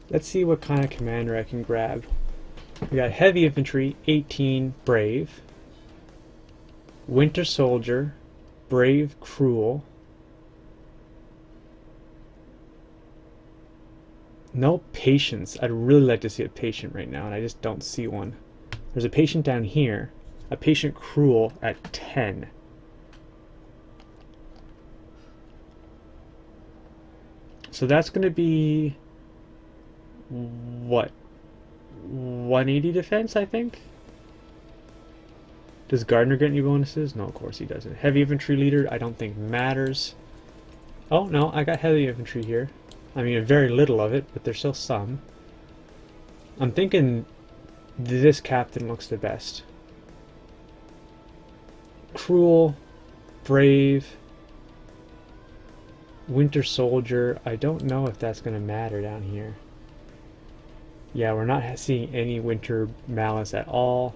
Let's see what kind of commander I can grab. We got heavy infantry, 18, brave. Winter soldier, brave, cruel. No patience. I'd really like to see a patient right now, and I just don't see one. There's a patient down here. A patient cruel at 10. So that's going to be... what? 180 defense, I think? Does Gardner get any bonuses? No, of course he doesn't. Heavy infantry leader, I don't think matters. Oh, no, I got heavy infantry here. I mean, very little of it, but there's still some. I'm thinking this captain looks the best. Cruel, brave, winter soldier. I don't know if that's going to matter down here. Yeah, we're not seeing any winter malice at all.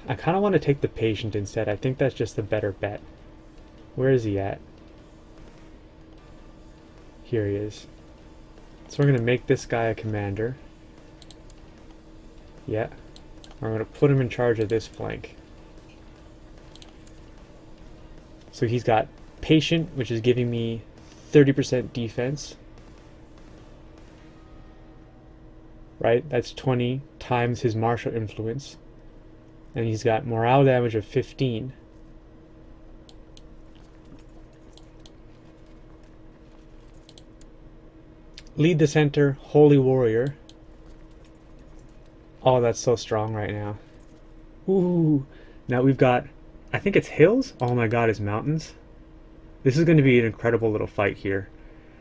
I kind of want to take the patient instead. I think that's just the better bet. Where is he at? Here he is. So we're going to make this guy a commander. Yeah. We're going to put him in charge of this flank. So he's got patient, which is giving me 30% defense. Right? That's 20 times his martial influence. And he's got morale damage of 15. Lead the center, Holy Warrior. Oh, that's so strong right now. Ooh. Now we've got, I think it's hills? Oh my god, it's mountains. This is going to be an incredible little fight here.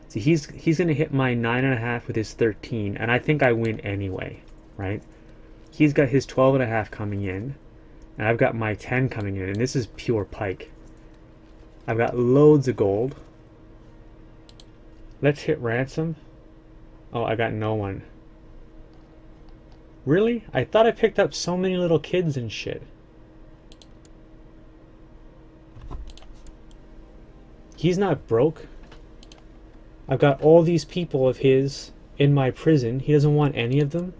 See, he's going to hit my 9.5 with his 13, and I think I win anyway, right? He's got his 12.5 coming in, and I've got my 10 coming in, and this is pure pike. I've got loads of gold. Let's hit ransom. Oh, I got no one. Really? I thought I picked up so many little kids and shit. He's not broke. I've got all these people of his in my prison. He doesn't want any of them.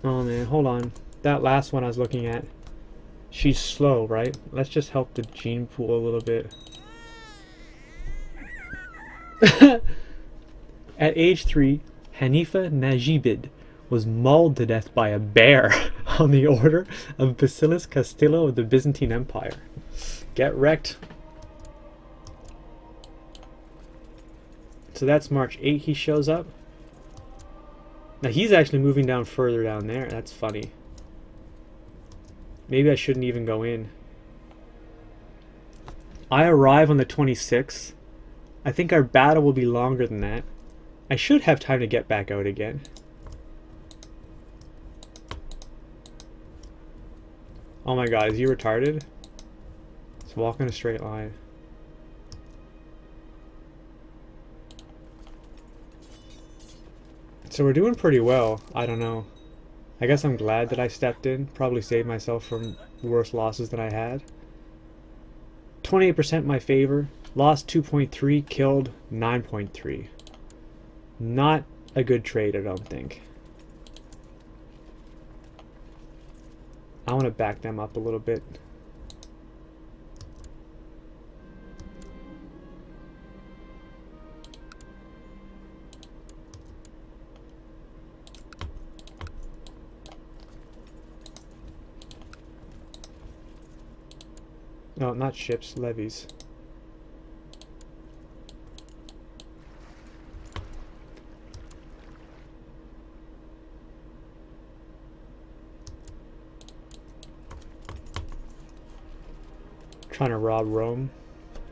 Oh man, hold on. That last one I was looking at, she's slow, right? Let's just help the gene pool a little bit. At age 3, Hanifa Najibid was mauled to death by a bear on the order of Basilis Castillo of the Byzantine Empire. Get wrecked. So that's March 8 he shows up. Now he's actually moving down further down there. That's funny. Maybe I shouldn't even go in. I arrive on the 26th. I think our battle will be longer than that. I should have time to get back out again. Oh my god, is he retarded? Let's walk in a straight line. So we're doing pretty well. I don't know. I guess I'm glad that I stepped in. Probably saved myself from worse losses than I had. 28% my favor. Lost 2.3, killed 9.3. Not a good trade, I don't think. I want to back them up a little bit. No, not ships, levies. Trying to rob Rome.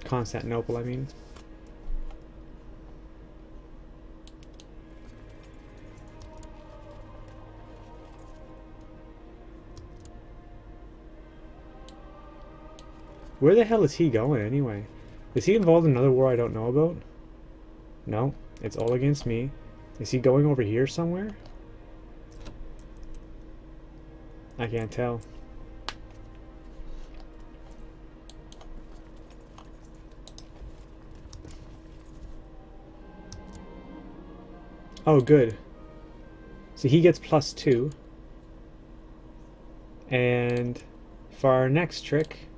Constantinople, I mean. Where the hell is he going anyway? Is he involved in another war I don't know about? No, it's all against me. Is he going over here somewhere? I can't tell. Oh, good. So he gets +2. And for our next trick,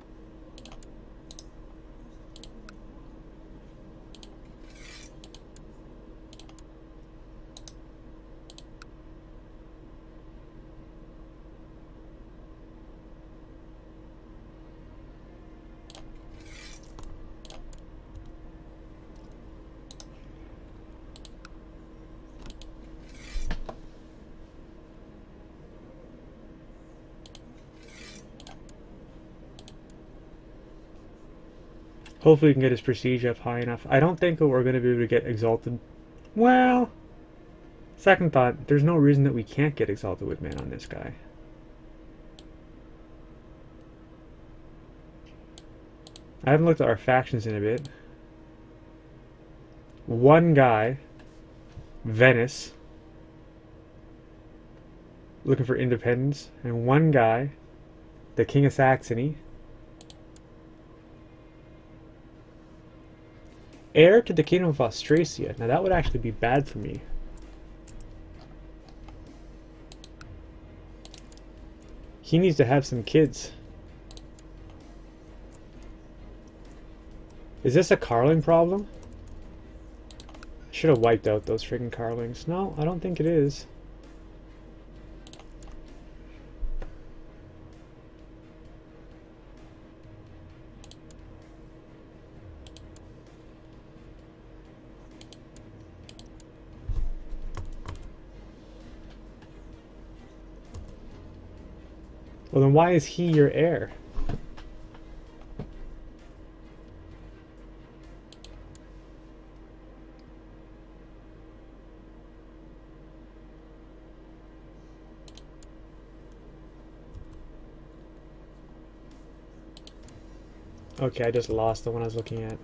hopefully we can get his prestige up high enough. I don't think that we're going to be able to get exalted. Well, second thought, there's no reason that we can't get exalted with man on this guy. I haven't looked at our factions in a bit. One guy, Venice, looking for independence, and one guy, the King of Saxony, heir to the Kingdom of Austrasia. Now that would actually be bad for me. He needs to have some kids. Is this a Carling problem? I should have wiped out those freaking Carlings. No, I don't think it is. Well, then why is he your heir? Okay, I just lost the one I was looking at.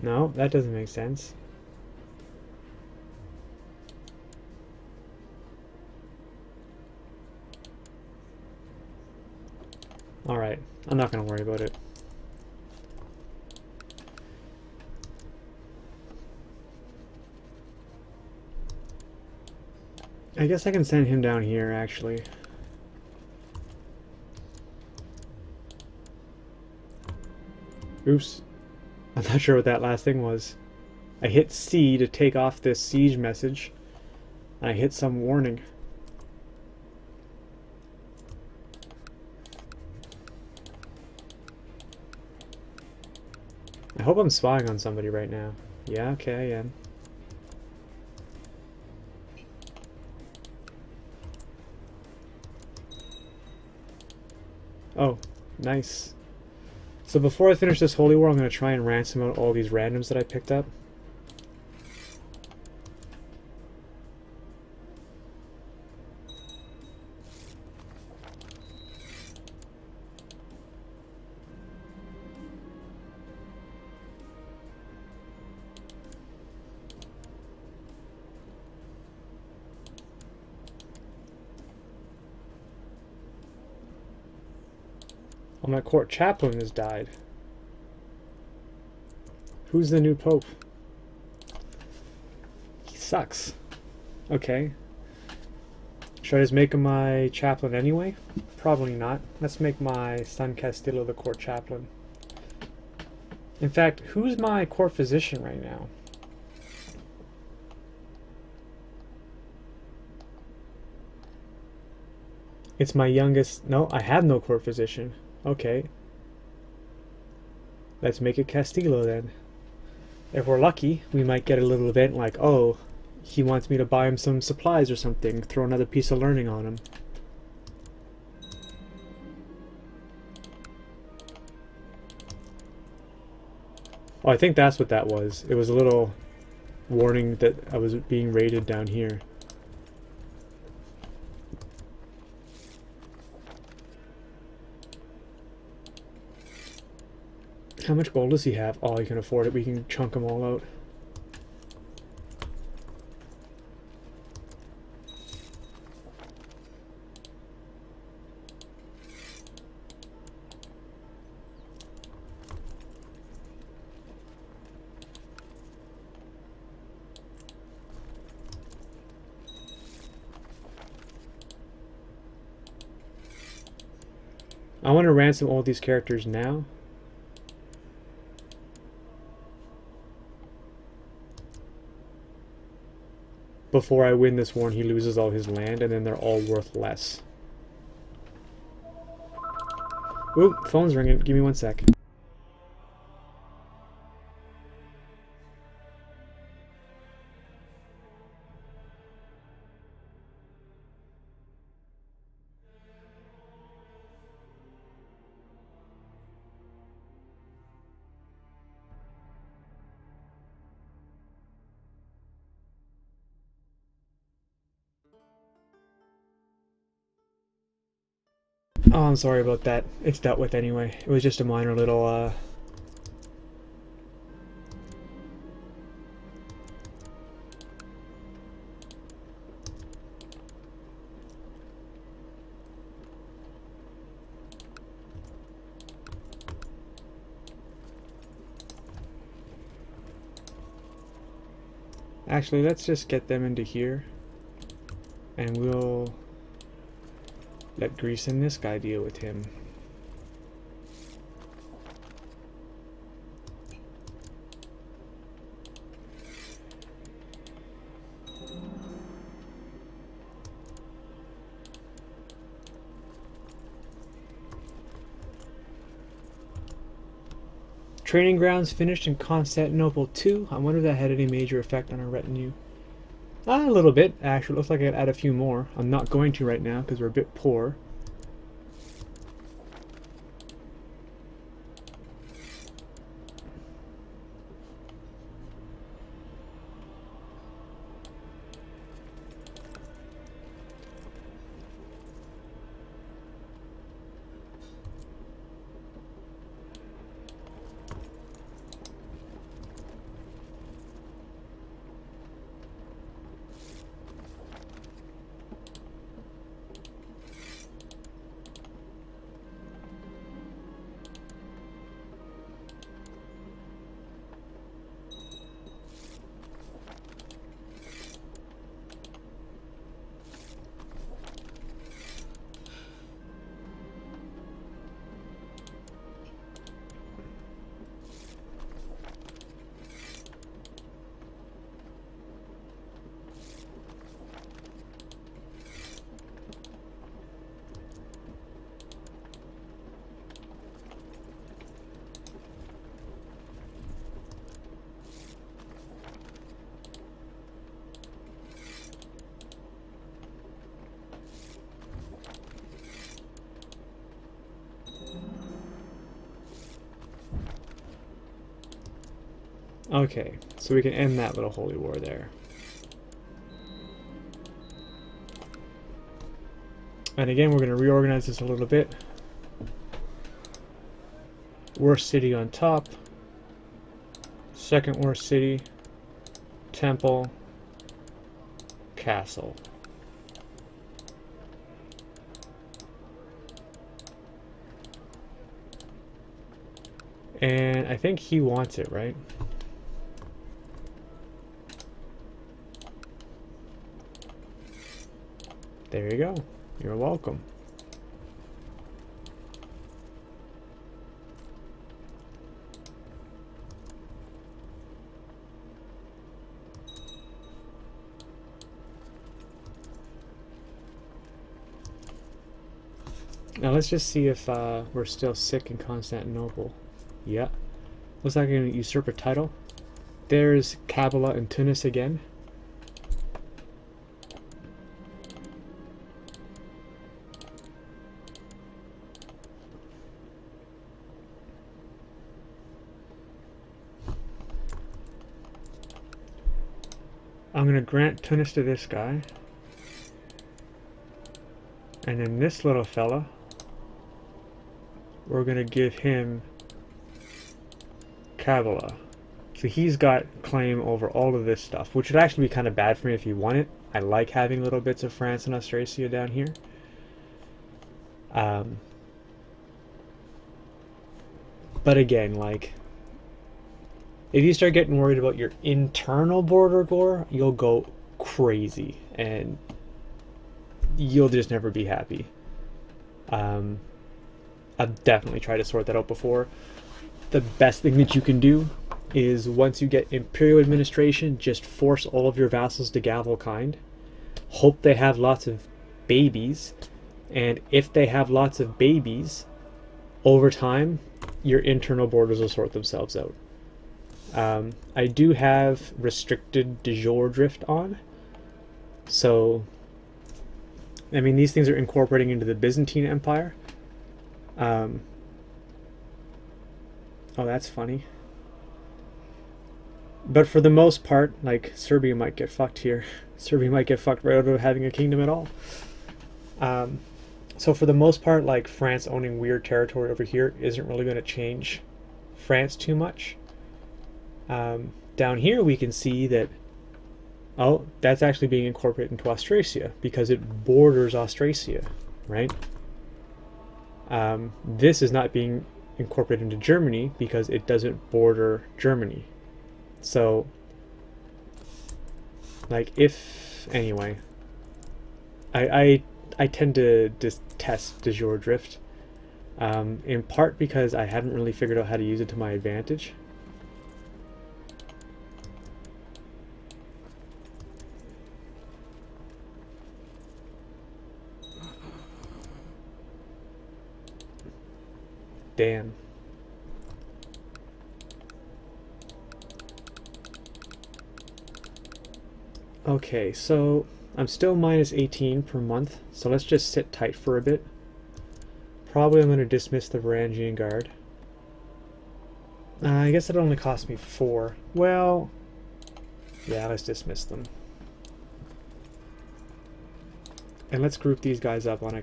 No, that doesn't make sense. Alright, I'm not gonna worry about it. I guess I can send him down here, actually. Oops. I'm not sure what that last thing was. I hit C to take off this siege message. And I hit some warning. I hope I'm spying on somebody right now. Yeah, okay, I am. Oh, nice. So before I finish this holy war, I'm going to try and ransom out all these randoms that I picked up. Oh, my court chaplain has died. Who's the new pope? He sucks. Okay. Should I just make him my chaplain anyway? Probably not. Let's make my son Castillo the court chaplain. In fact, who's my court physician right now? It's my youngest... No, I have no court physician. Okay. Let's make it Castillo then. If we're lucky, we might get a little event like, oh, he wants me to buy him some supplies or something. Throw another piece of learning on him. Oh, I think that's what that was. It was a little warning that I was being raided down here. How much gold does he have? Oh, he can afford it. We can chunk them all out. I want to ransom all these characters now. Before I win this war and he loses all his land, and then they're all worth less. Ooh, phone's ringing. Give me 1 sec. Oh, I'm sorry about that. It's dealt with anyway. It was just a minor little, Actually, let's just get them into here. And we'll let Greece and this guy deal with him. Training grounds finished in Constantinople too. I wonder if that had any major effect on our retinue. A little bit, actually. It looks like I could add a few more. I'm not going to right now because we're a bit poor. Okay, so we can end that little holy war there. And again, we're going to reorganize this a little bit. Worst city on top. Second worst city. Temple. Castle. And I think he wants it, right? There you go. You're welcome. Now let's just see if we're still sick in Constantinople. Yeah. Looks like I'm going to usurp a title. There's Kabbalah and Tunis again. I'm going to grant Tunis to this guy. And then this little fella, we're going to give him Kabbalah. So he's got claim over all of this stuff, which would actually be kind of bad for me if he won it. I like having little bits of France and Austrasia down here. But again, like, if you start getting worried about your internal border gore, you'll go crazy and you'll just never be happy. I've definitely tried to sort that out before. The best thing that you can do is, once you get imperial administration, just force all of your vassals to gavel kind. Hope they have lots of babies, and if they have lots of babies, over time, your internal borders will sort themselves out. I do have restricted de jure drift on, so I mean, these things are incorporating into the Byzantine Empire. Oh, that's funny. But for the most part, like, Serbia might get fucked here. Serbia might get fucked right out of having a kingdom at all. So for the most part, like, France owning weird territory over here isn't really going to change France too much. Down here we can see that, oh, that's actually being incorporated into Austrasia because it borders Austrasia, right? This is not being incorporated into Germany because it doesn't border Germany. So, like, if, anyway, I tend to detest de jure drift, in part because I haven't really figured out how to use it to my advantage. Damn. Okay, so I'm still minus 18 per month, so let's just sit tight for a bit. Probably I'm going to dismiss the Varangian Guard. I guess it only cost me 4. Well, yeah, let's dismiss them. And let's group these guys up on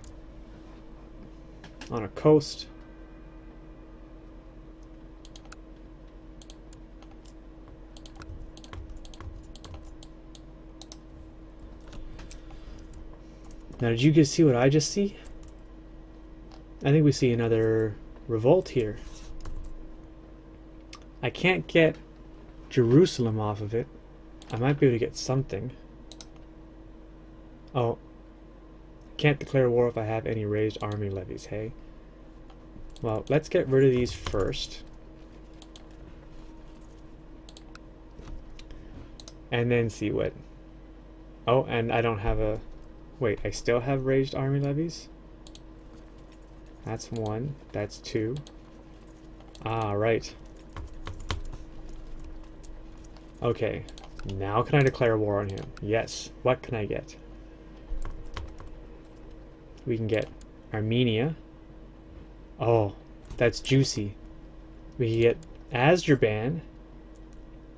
a coast. Now, did you guys see what I just see? I think we see another revolt here. I can't get Jerusalem off of it. I might be able to get something. Oh. Can't declare war if I have any raised army levies, hey? Well, let's get rid of these first. And then see what... Oh, and I don't have a... Wait, I still have raised army levies? That's 1. That's 2. Ah, right. Okay. Now can I declare war on him? Yes. What can I get? We can get Armenia. Oh, that's juicy. We can get Azerbaijan.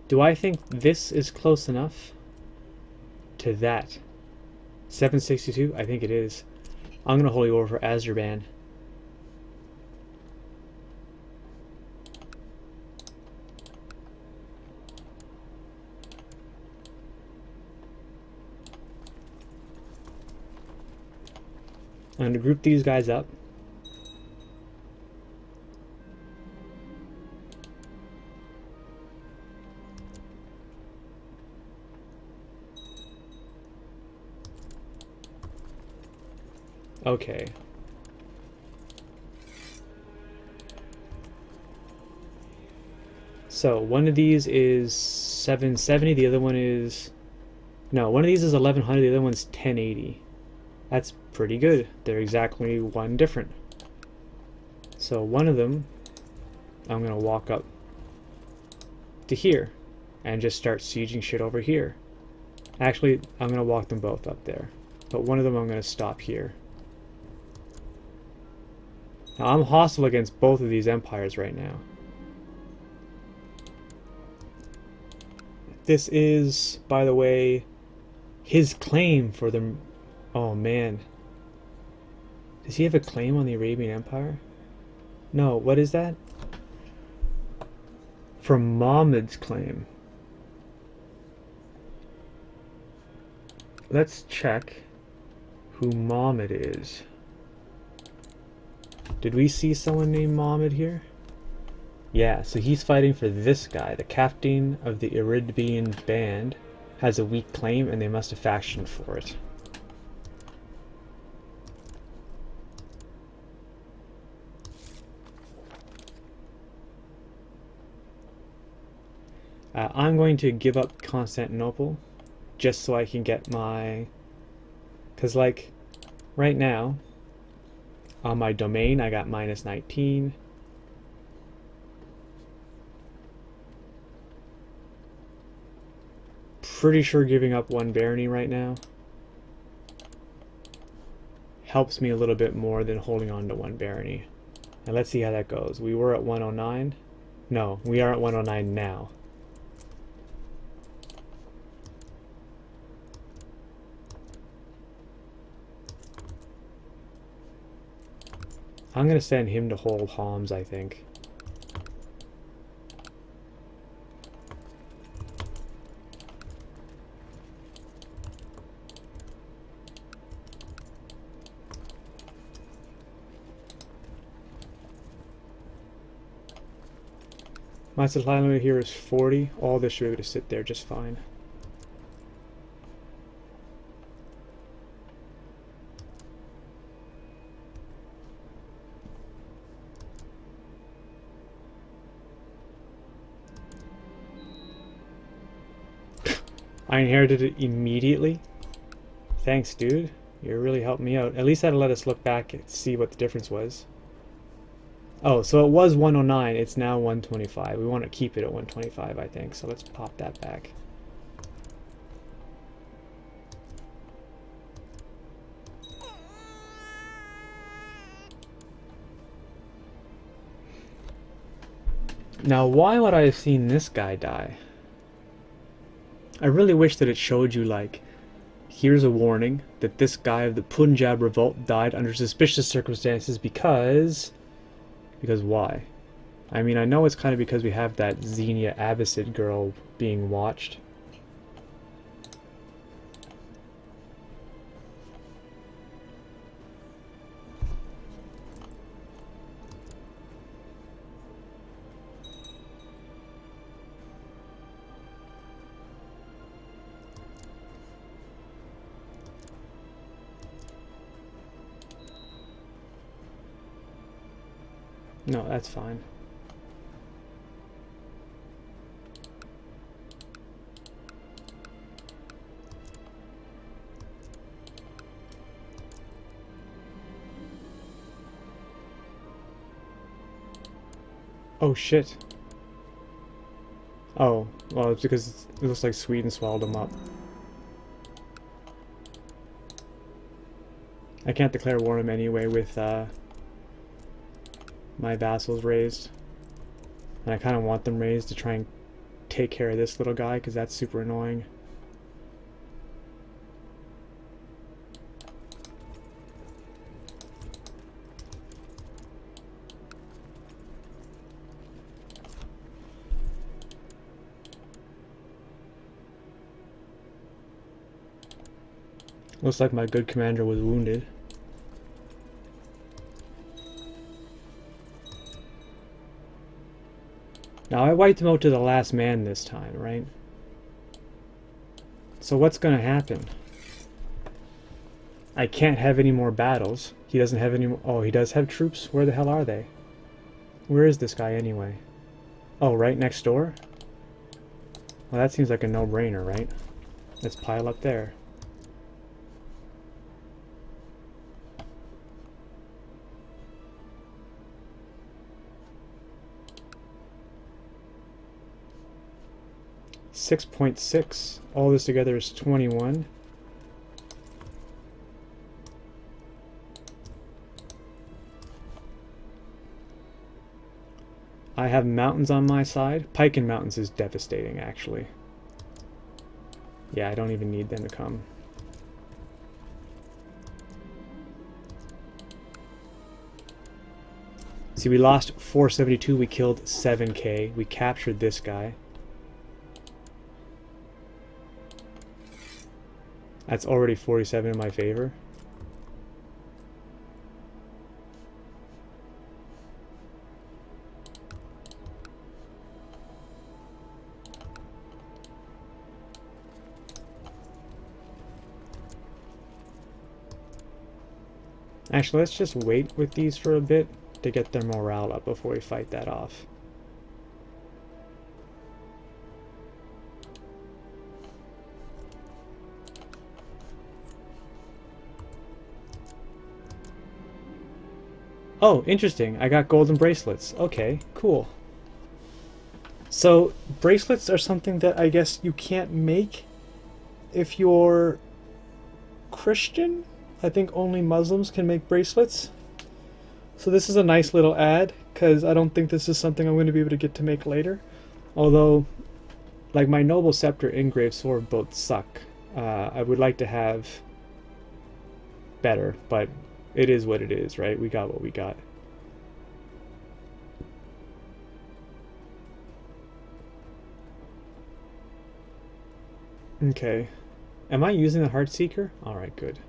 Do I think this is close enough to that? 762? I think it is. I'm going to holy war for Azerbaijan. I'm going to group these guys up. Okay. So one of these is 770, the other one is... No, one of these is 1100, the other one's 1080. That's pretty good. They're exactly 1 different. So one of them, I'm going to walk up to here and just start sieging shit over here. Actually, I'm going to walk them both up there. But one of them I'm going to stop here. Now, I'm hostile against both of these empires right now. This is, by the way, his claim for the... Oh, man. Does he have a claim on the Arabian Empire? No, what is that? From Muhammad's claim. Let's check who Muhammad is. Did we see someone named Muhammad here? Yeah, so he's fighting for this guy. The captain of the Arabian band has a weak claim and they must have factioned for it. I'm going to give up Constantinople just so I can get my... Because, like, right now, on my domain, I got minus 19. Pretty sure giving up 1 barony right now helps me a little bit more than holding on to 1 barony. And let's see how that goes. We were at 109. No, we are at 109 now. I'm going to send him to hold Homs, I think. My supply limit here is 40. All this should be able to sit there just fine. I inherited it immediately. Thanks, dude. You're really helping me out. At least that'll let us look back and see what the difference was. Oh, so it was 109. It's now 125. We want to keep it at 125, I think. So let's pop that back. Now, why would I have seen this guy die? I really wish that it showed you, like, here's a warning that this guy of the Punjab revolt died under suspicious circumstances because... Because why? I mean, I know it's kind of because we have that Xenia Abbasid girl being watched. No, that's fine. Oh shit. Oh, well, it's because it looks like Sweden swallowed them up. I can't declare war on him anyway with my vassals raised. And I kind of want them raised to try and take care of this little guy, because that's super annoying. Looks like my good commander was wounded. Now I wiped him out to the last man this time, right? So what's gonna happen? I can't have any more battles. He doesn't have any more... Oh, he does have troops? Where the hell are they? Where is this guy anyway? Oh, right next door? Well, that seems like a no-brainer, right? Let's pile up there. $6.6. All this together is 21. I have mountains on my side. Piken Mountains is devastating, actually. Yeah, I don't even need them to come. See, we lost 472. We killed 7k. We captured this guy. That's already 47 in my favor. Actually, let's just wait with these for a bit to get their morale up before we fight that off. Oh, interesting. I got golden bracelets. Okay, cool. So, bracelets are something that I guess you can't make if you're Christian? I think only Muslims can make bracelets. So this is a nice little ad, because I don't think this is something I'm going to be able to get to make later. Although, like, my Noble Scepter and Engraved Sword both suck. I would like to have better, but it is what it is, right? We got what we got. Okay. Am I using the Heartseeker? Alright, good.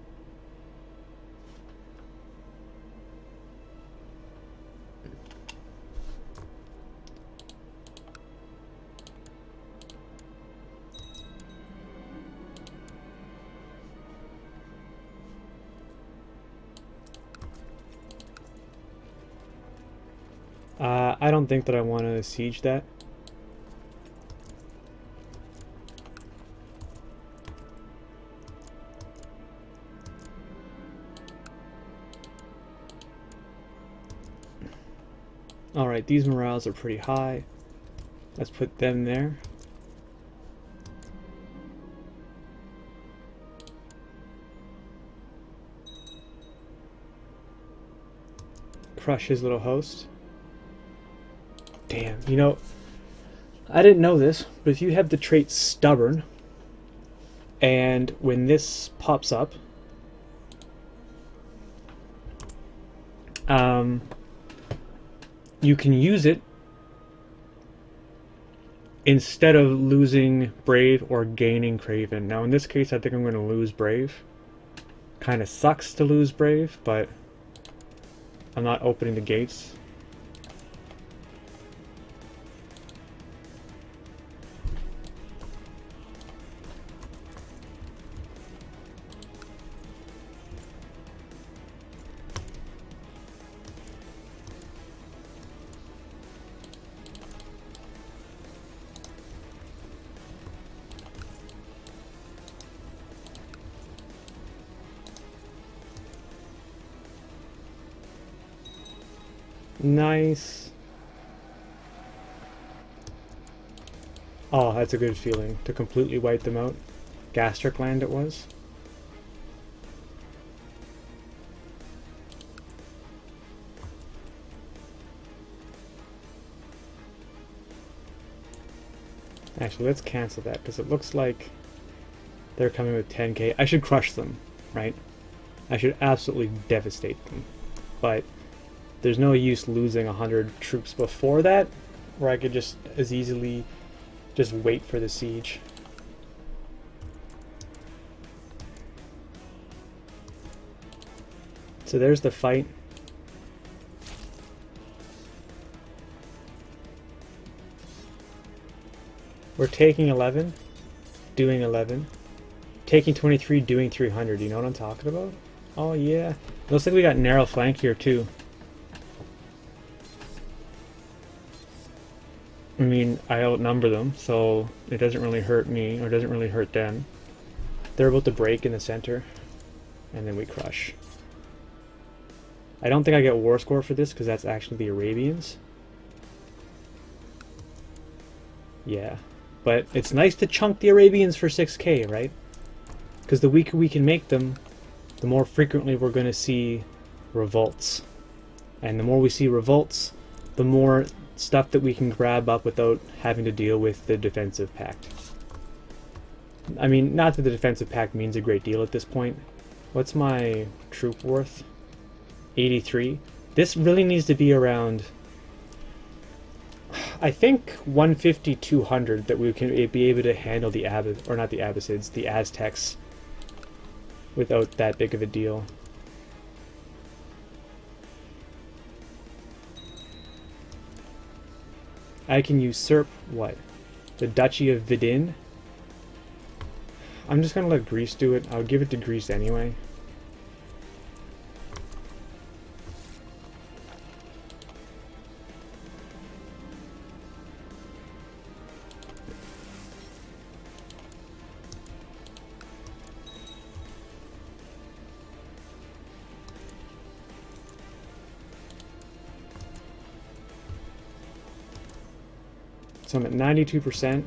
I don't think that I want to siege that. Alright, these morales are pretty high. Let's put them there. Crush his little host. Damn, you know, I didn't know this, but if you have the trait stubborn, and when this pops up, you can use it instead of losing Brave or gaining Craven. Now in this case I think I'm going to lose Brave. Kind of sucks to lose Brave, but I'm not opening the gates. Nice. Oh, that's a good feeling, to completely wipe them out. Gastric land it was. Actually, let's cancel that, because it looks like they're coming with 10k. I should crush them, right? I should absolutely devastate them. But there's no use losing 100 troops before that, where I could just as easily just wait for the siege. So there's the fight. We're taking 11, doing 11, taking 23, doing 300. You know what I'm talking about? Oh yeah. Looks like we got narrow flank here too. I mean, I outnumber them, so it doesn't really hurt me, or doesn't really hurt them. They're about to break in the center, and then we crush. I don't think I get war score for this, because that's actually the Arabians. Yeah, but it's nice to chunk the Arabians for 6k, right? Because the weaker we can make them, the more frequently we're going to see revolts. And the more we see revolts, the more stuff that we can grab up without having to deal with the defensive pact. I mean, not that the defensive pact means a great deal at this point. What's my troop worth? 83. This really needs to be around, I think, 150, 200, that we can be able to handle the Abbasids, the Aztecs, without that big of a deal. I can usurp what? The Duchy of Vidin? I'm just gonna let Greece do it. I'll give it to Greece anyway. So I'm at 92%.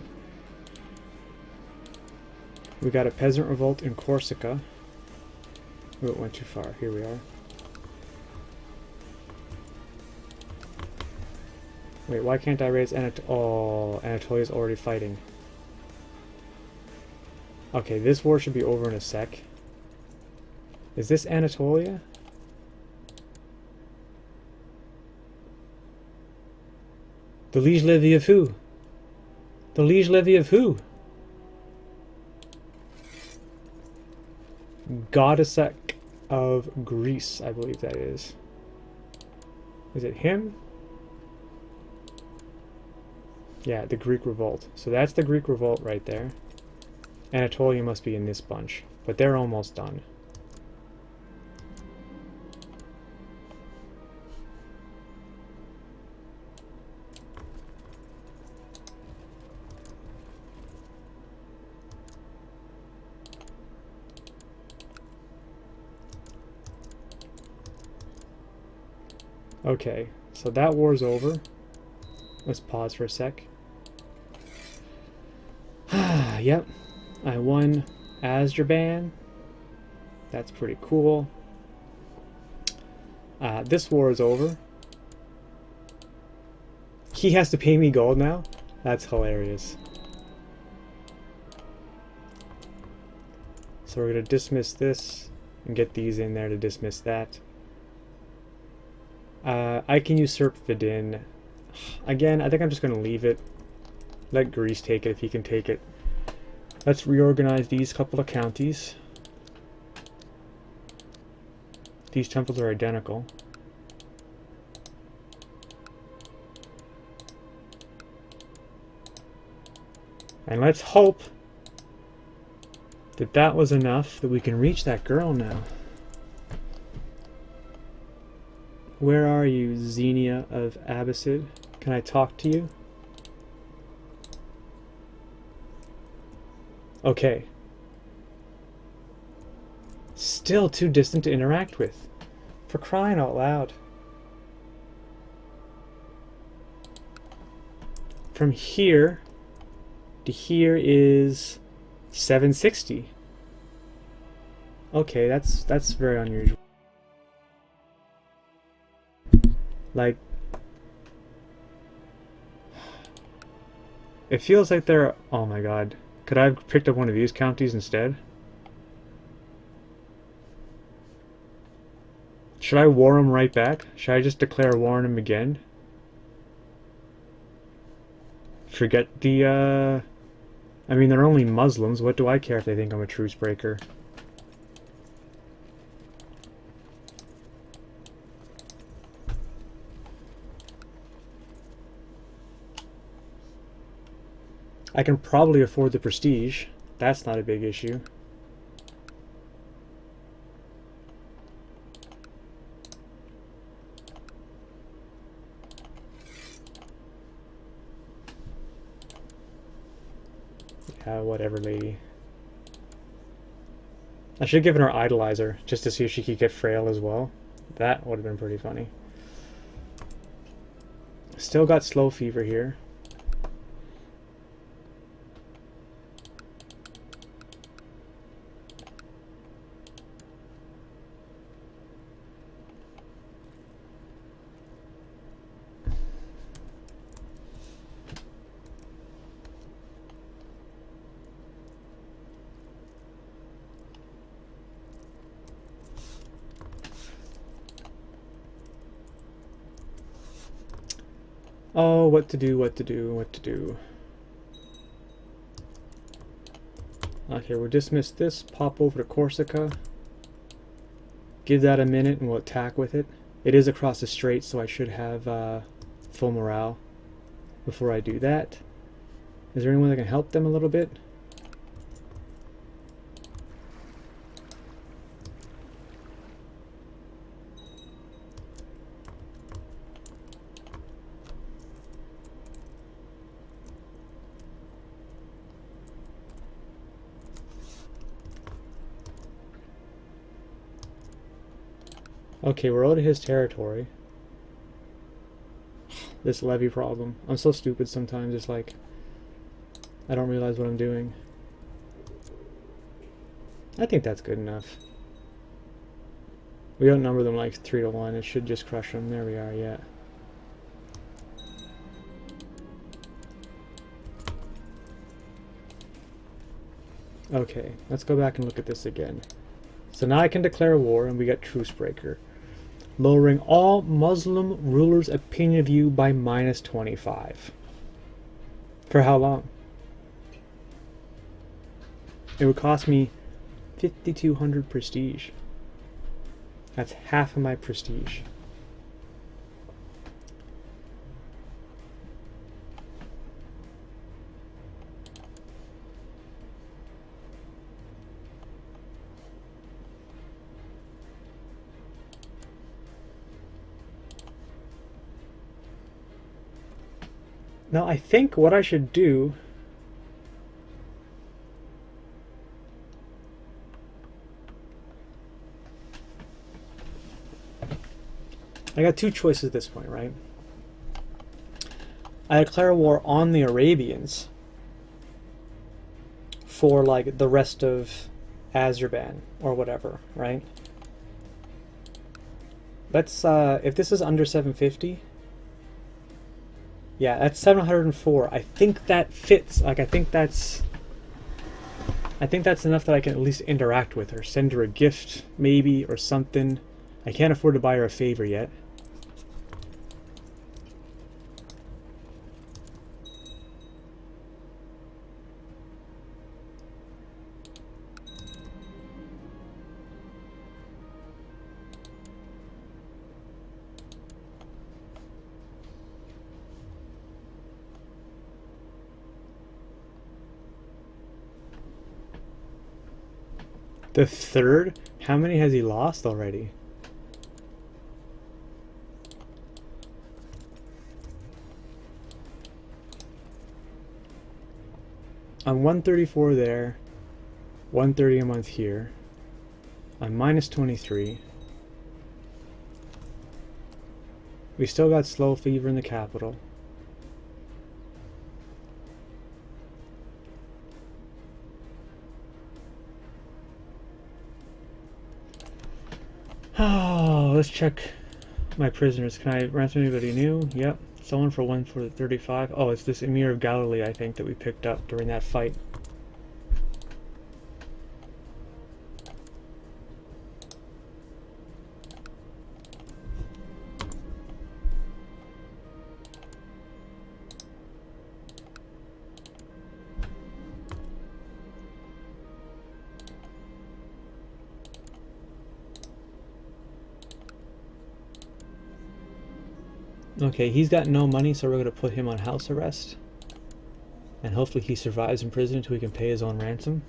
We got a peasant revolt in Corsica. Oh, it went too far. Here we are. Wait, why can't I raise Oh, Anatolia's already fighting. Okay, this war should be over in a sec. Is this Anatolia? The liege levy of who? The liege levy of who? Goddessek of Greece, I believe that is. Is it him? Yeah, the Greek revolt. So that's the Greek revolt right there. Anatolia must be in this bunch, but they're almost done. Okay, so that war's over. Let's pause for a sec. Yep, I won Azerbaijan. That's pretty cool. This war is over. He has to pay me gold now? That's hilarious. So we're going to dismiss this and get these in there to dismiss that. I can usurp Vidin. Again, I think I'm just going to leave it. Let Greece take it if he can take it. Let's reorganize these couple of counties. These temples are identical. And let's hope that that was enough that we can reach that girl now. Where are you, Xenia of Abbasid? Can I talk to you? Okay. Still too distant to interact with. For crying out loud. From here to here is 760. Okay, that's very unusual. Like, it feels like they're, oh my god. Could I have picked up one of these counties instead? Should I war him right back? Should I just declare war on him again? Forget the, I mean, they're only Muslims. What do I care if they think I'm a truce breaker? I can probably afford the prestige. That's not a big issue. Yeah, whatever, lady. I should have given her Idolizer, just to see if she could get frail as well. That would have been pretty funny. Still got slow fever here. Oh, what to do, what to do, what to do. Okay, we'll dismiss this, pop over to Corsica. Give that a minute and we'll attack with it. It is across the strait, so I should have full morale before I do that. Is there anyone that can help them a little bit? Okay, we're out of his territory. This levy problem. I'm so stupid sometimes, it's like I don't realize what I'm doing. I think that's good enough. We outnumber them like 3-1. It should just crush them. There we are, yeah. Okay, let's go back and look at this again. So now I can declare war and we get truce breaker. Lowering all Muslim rulers' opinion of you by -25. For how long? It would cost me 5,200 prestige. That's half of my prestige. Now I think what I should do I got two choices at this point, right? I declare war on the Arabians for like the rest of Azerbaijan or whatever, right? Let's if this is under 750, Yeah, that's 704. I think that fits. Like, I think that's enough that I can at least interact with her. Send her a gift, maybe, or something. I can't afford to buy her a favor yet. The third? How many has he lost already? I'm 134 there, 130 a month here. I'm minus 23. We still got slow fever in the capital. Oh, let's check my prisoners. Can I ransom anybody new? Yep. Someone for 135. Oh, it's this Emir of Galilee, I think, that we picked up during that fight. Okay, he's got no money, so we're going to put him on house arrest. And hopefully he survives in prison until he can pay his own ransom.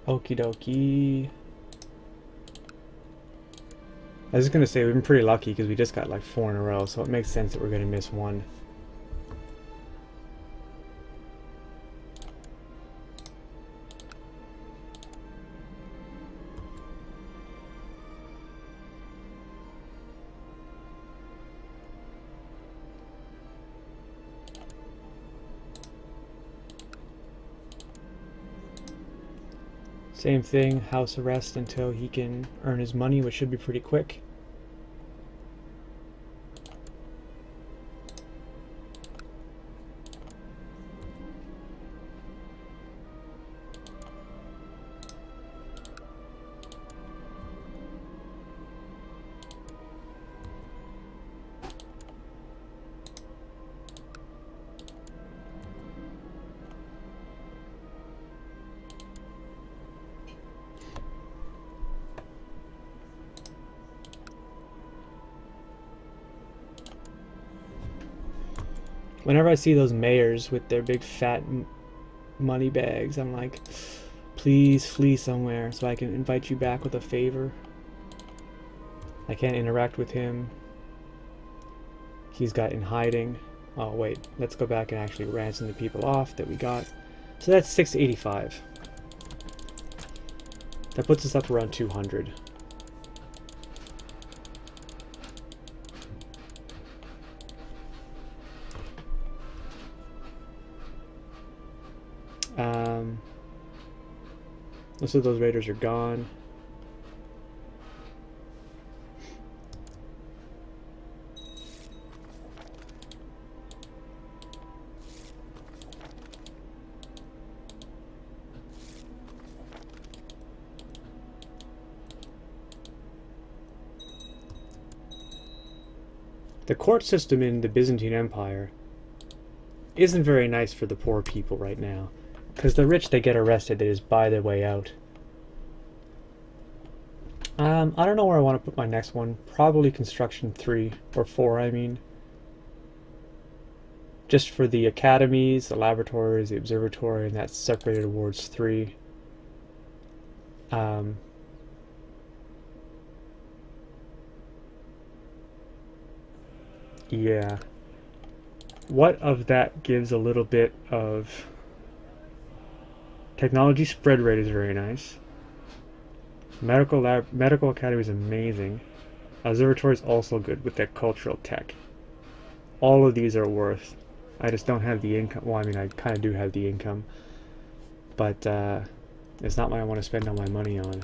Okie dokie. I was gonna say we've been pretty lucky because we just got like 4 in a row, so it makes sense that we're gonna miss one. Same thing, house arrest until he can earn his money, which should be pretty quick. Whenever I see those mayors with their big fat money bags, I'm like, please flee somewhere so I can invite you back with a favor. I can't interact with him. He's got in hiding. Oh wait, let's go back and actually ransom the people off that we got. So that's 685. That puts us up around 200. Most of those raiders are gone. The court system in the Byzantine Empire isn't very nice for the poor people right now. Because the rich, they get arrested, they just buy their way out. I don't know where I want to put my next one. Probably construction 3, or 4, I mean. Just for the academies, the laboratories, the observatory, and that's separated towards 3. Um, yeah. What of that gives a little bit of technology spread rate is very nice. Medical academy is amazing. Observatory is also good with that cultural tech. All of these are worth. I just don't have the income. Well, I mean, I kind of do have the income, but it's not what I want to spend all my money on.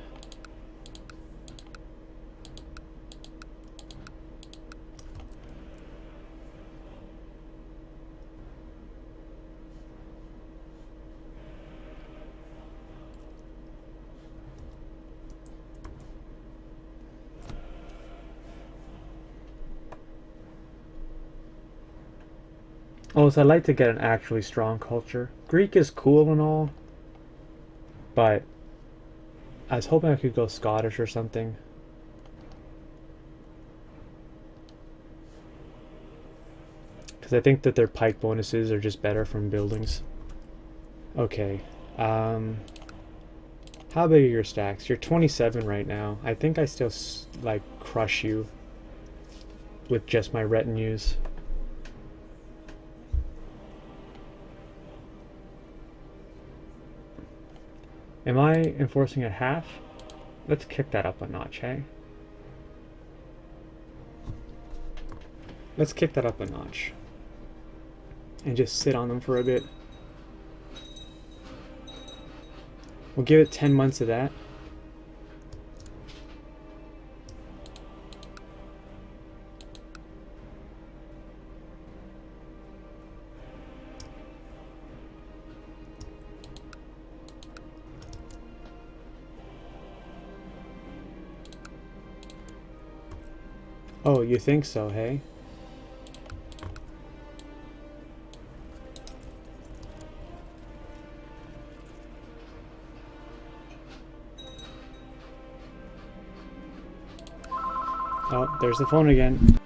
Oh, so I'd like to get an actually strong culture. Greek is cool and all, but I was hoping I could go Scottish or something. Because I think that their pike bonuses are just better from buildings. Okay. Um, how big are your stacks? You're 27 right now. I think I still, like, crush you with just my retinues. Am I enforcing a half? Let's kick that up a notch, hey? Let's kick that up a notch. And just sit on them for a bit. We'll give it 10 months of that. Oh, you think so, hey? Oh, there's the phone again.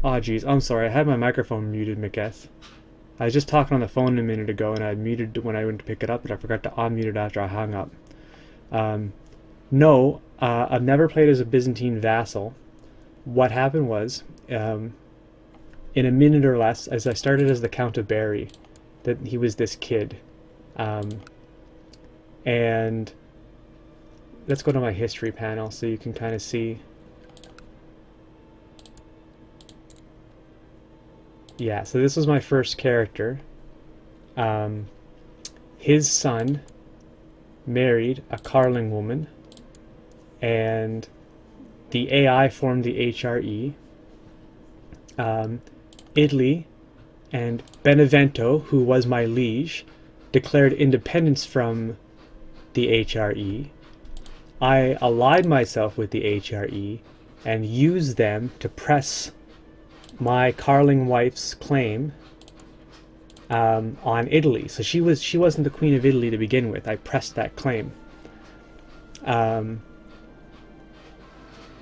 Oh geez, I'm sorry. I had my microphone muted, Miketh. I was just talking on the phone a minute ago, and I muted when I went to pick it up, but I forgot to unmute it after I hung up. No, I've never played as a Byzantine vassal. What happened was, in a minute or less, as I started as the Count of Barry, that he was this kid. And let's go to my history panel so you can kind of see. Yeah, so this was my first character. His son married a Carling woman, and the AI formed the HRE. Italy and Benevento, who was my liege, declared independence from the HRE. I allied myself with the HRE and used them to press my Carling wife's claim on Italy. So she wasn't the Queen of Italy to begin with. I pressed that claim.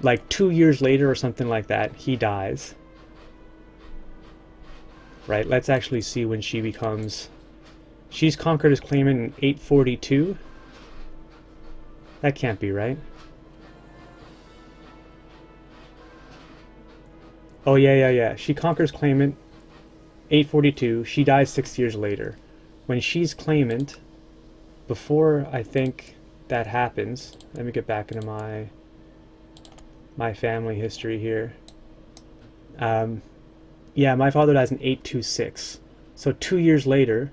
Like 2 years later or something like that, he dies. Right, let's actually see when she becomes... She's conquered his claim in 842. That can't be right. Oh, yeah. She conquers claimant 842. She dies 6 years later. When she's claimant, before I think that happens, let me get back into my family history here. Yeah, my father dies in 826. So 2 years later,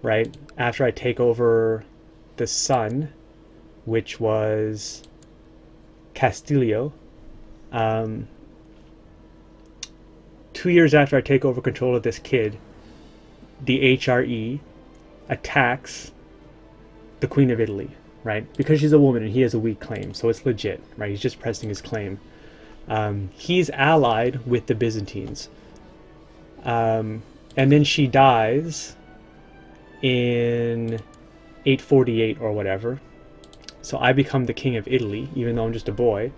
right, after I take over the son, which was Castilio, 2 years after I take over control of this kid, the HRE attacks the Queen of Italy, right? Because she's a woman and he has a weak claim, so it's legit, right? He's just pressing his claim. He's allied with the Byzantines. And then she dies in 848 or whatever. So I become the King of Italy, even though I'm just a boy.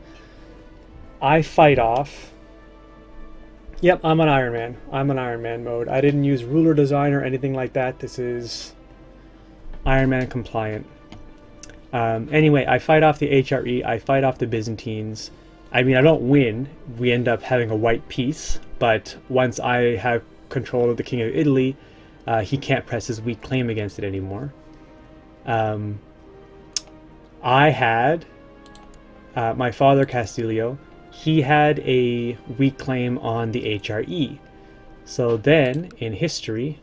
I fight off... Yep, I'm on Iron Man. I'm on Iron Man mode. I didn't use ruler design or anything like that. This is Iron Man compliant. Anyway, I fight off the HRE. I fight off the Byzantines. I mean, I don't win. We end up having a white peace. But once I have control of the King of Italy, he can't press his weak claim against it anymore. I had my father, Castilio. He had a weak claim on the HRE. So then, in history,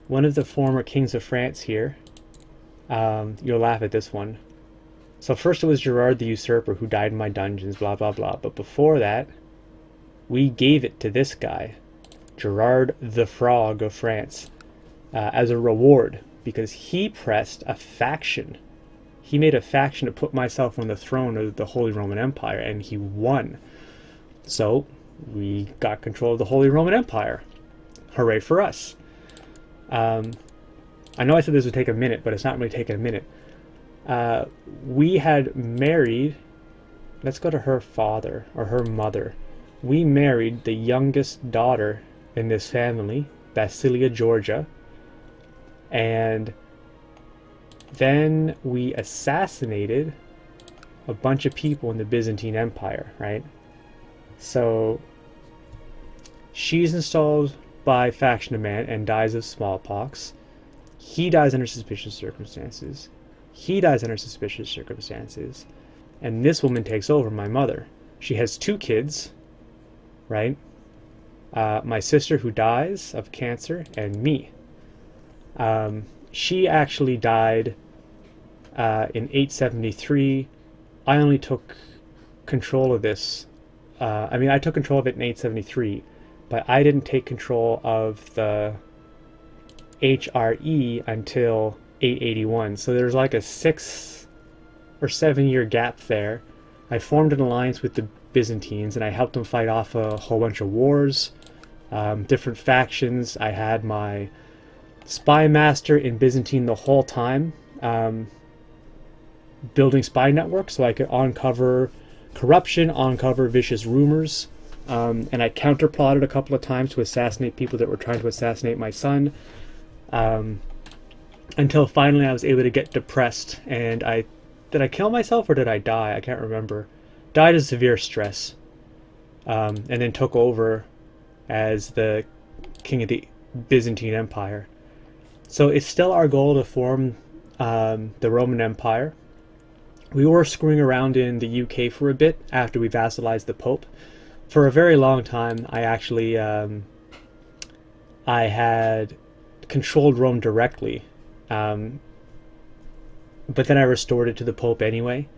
one of the former kings of France here, you'll laugh at this one. So first it was Gerard the Usurper who died in my dungeons, blah, blah, blah. But before that, we gave it to this guy, Gerard the Frog of France, as a reward, because he pressed a faction. He made a faction to put myself on the throne of the Holy Roman Empire, and he won. So we got control of the Holy Roman Empire. Hooray for us. I know I said this would take a minute, but it's not really taking a minute. We had married... Let's go to her father, or her mother. We married the youngest daughter in this family, Basilia Georgia. And then we assassinated a bunch of people in the Byzantine Empire, right? So she's installed by faction of man and dies of smallpox. He dies under suspicious circumstances. He dies under suspicious circumstances. And this woman takes over, my mother. She has 2 kids, right? My sister who dies of cancer, and me. She actually died in 873. I only took control of this. I mean, I took control of it in 873, but I didn't take control of the HRE until 881. So there's like a 6 or 7 year gap there. I formed an alliance with the Byzantines and I helped them fight off a whole bunch of wars, different factions. I had my spy master in Byzantine the whole time, building spy networks so I could uncover corruption, uncover vicious rumors, and I counterplotted a couple of times to assassinate people that were trying to assassinate my son, until finally I was able to get depressed, and did I kill myself or did I die? I can't remember. Died of severe stress, and then took over as the king of the Byzantine Empire. So it's still our goal to form the Roman Empire. We were screwing around in the UK for a bit after we vassalized the Pope. For a very long time, I actually I had controlled Rome directly, but then I restored it to the Pope anyway.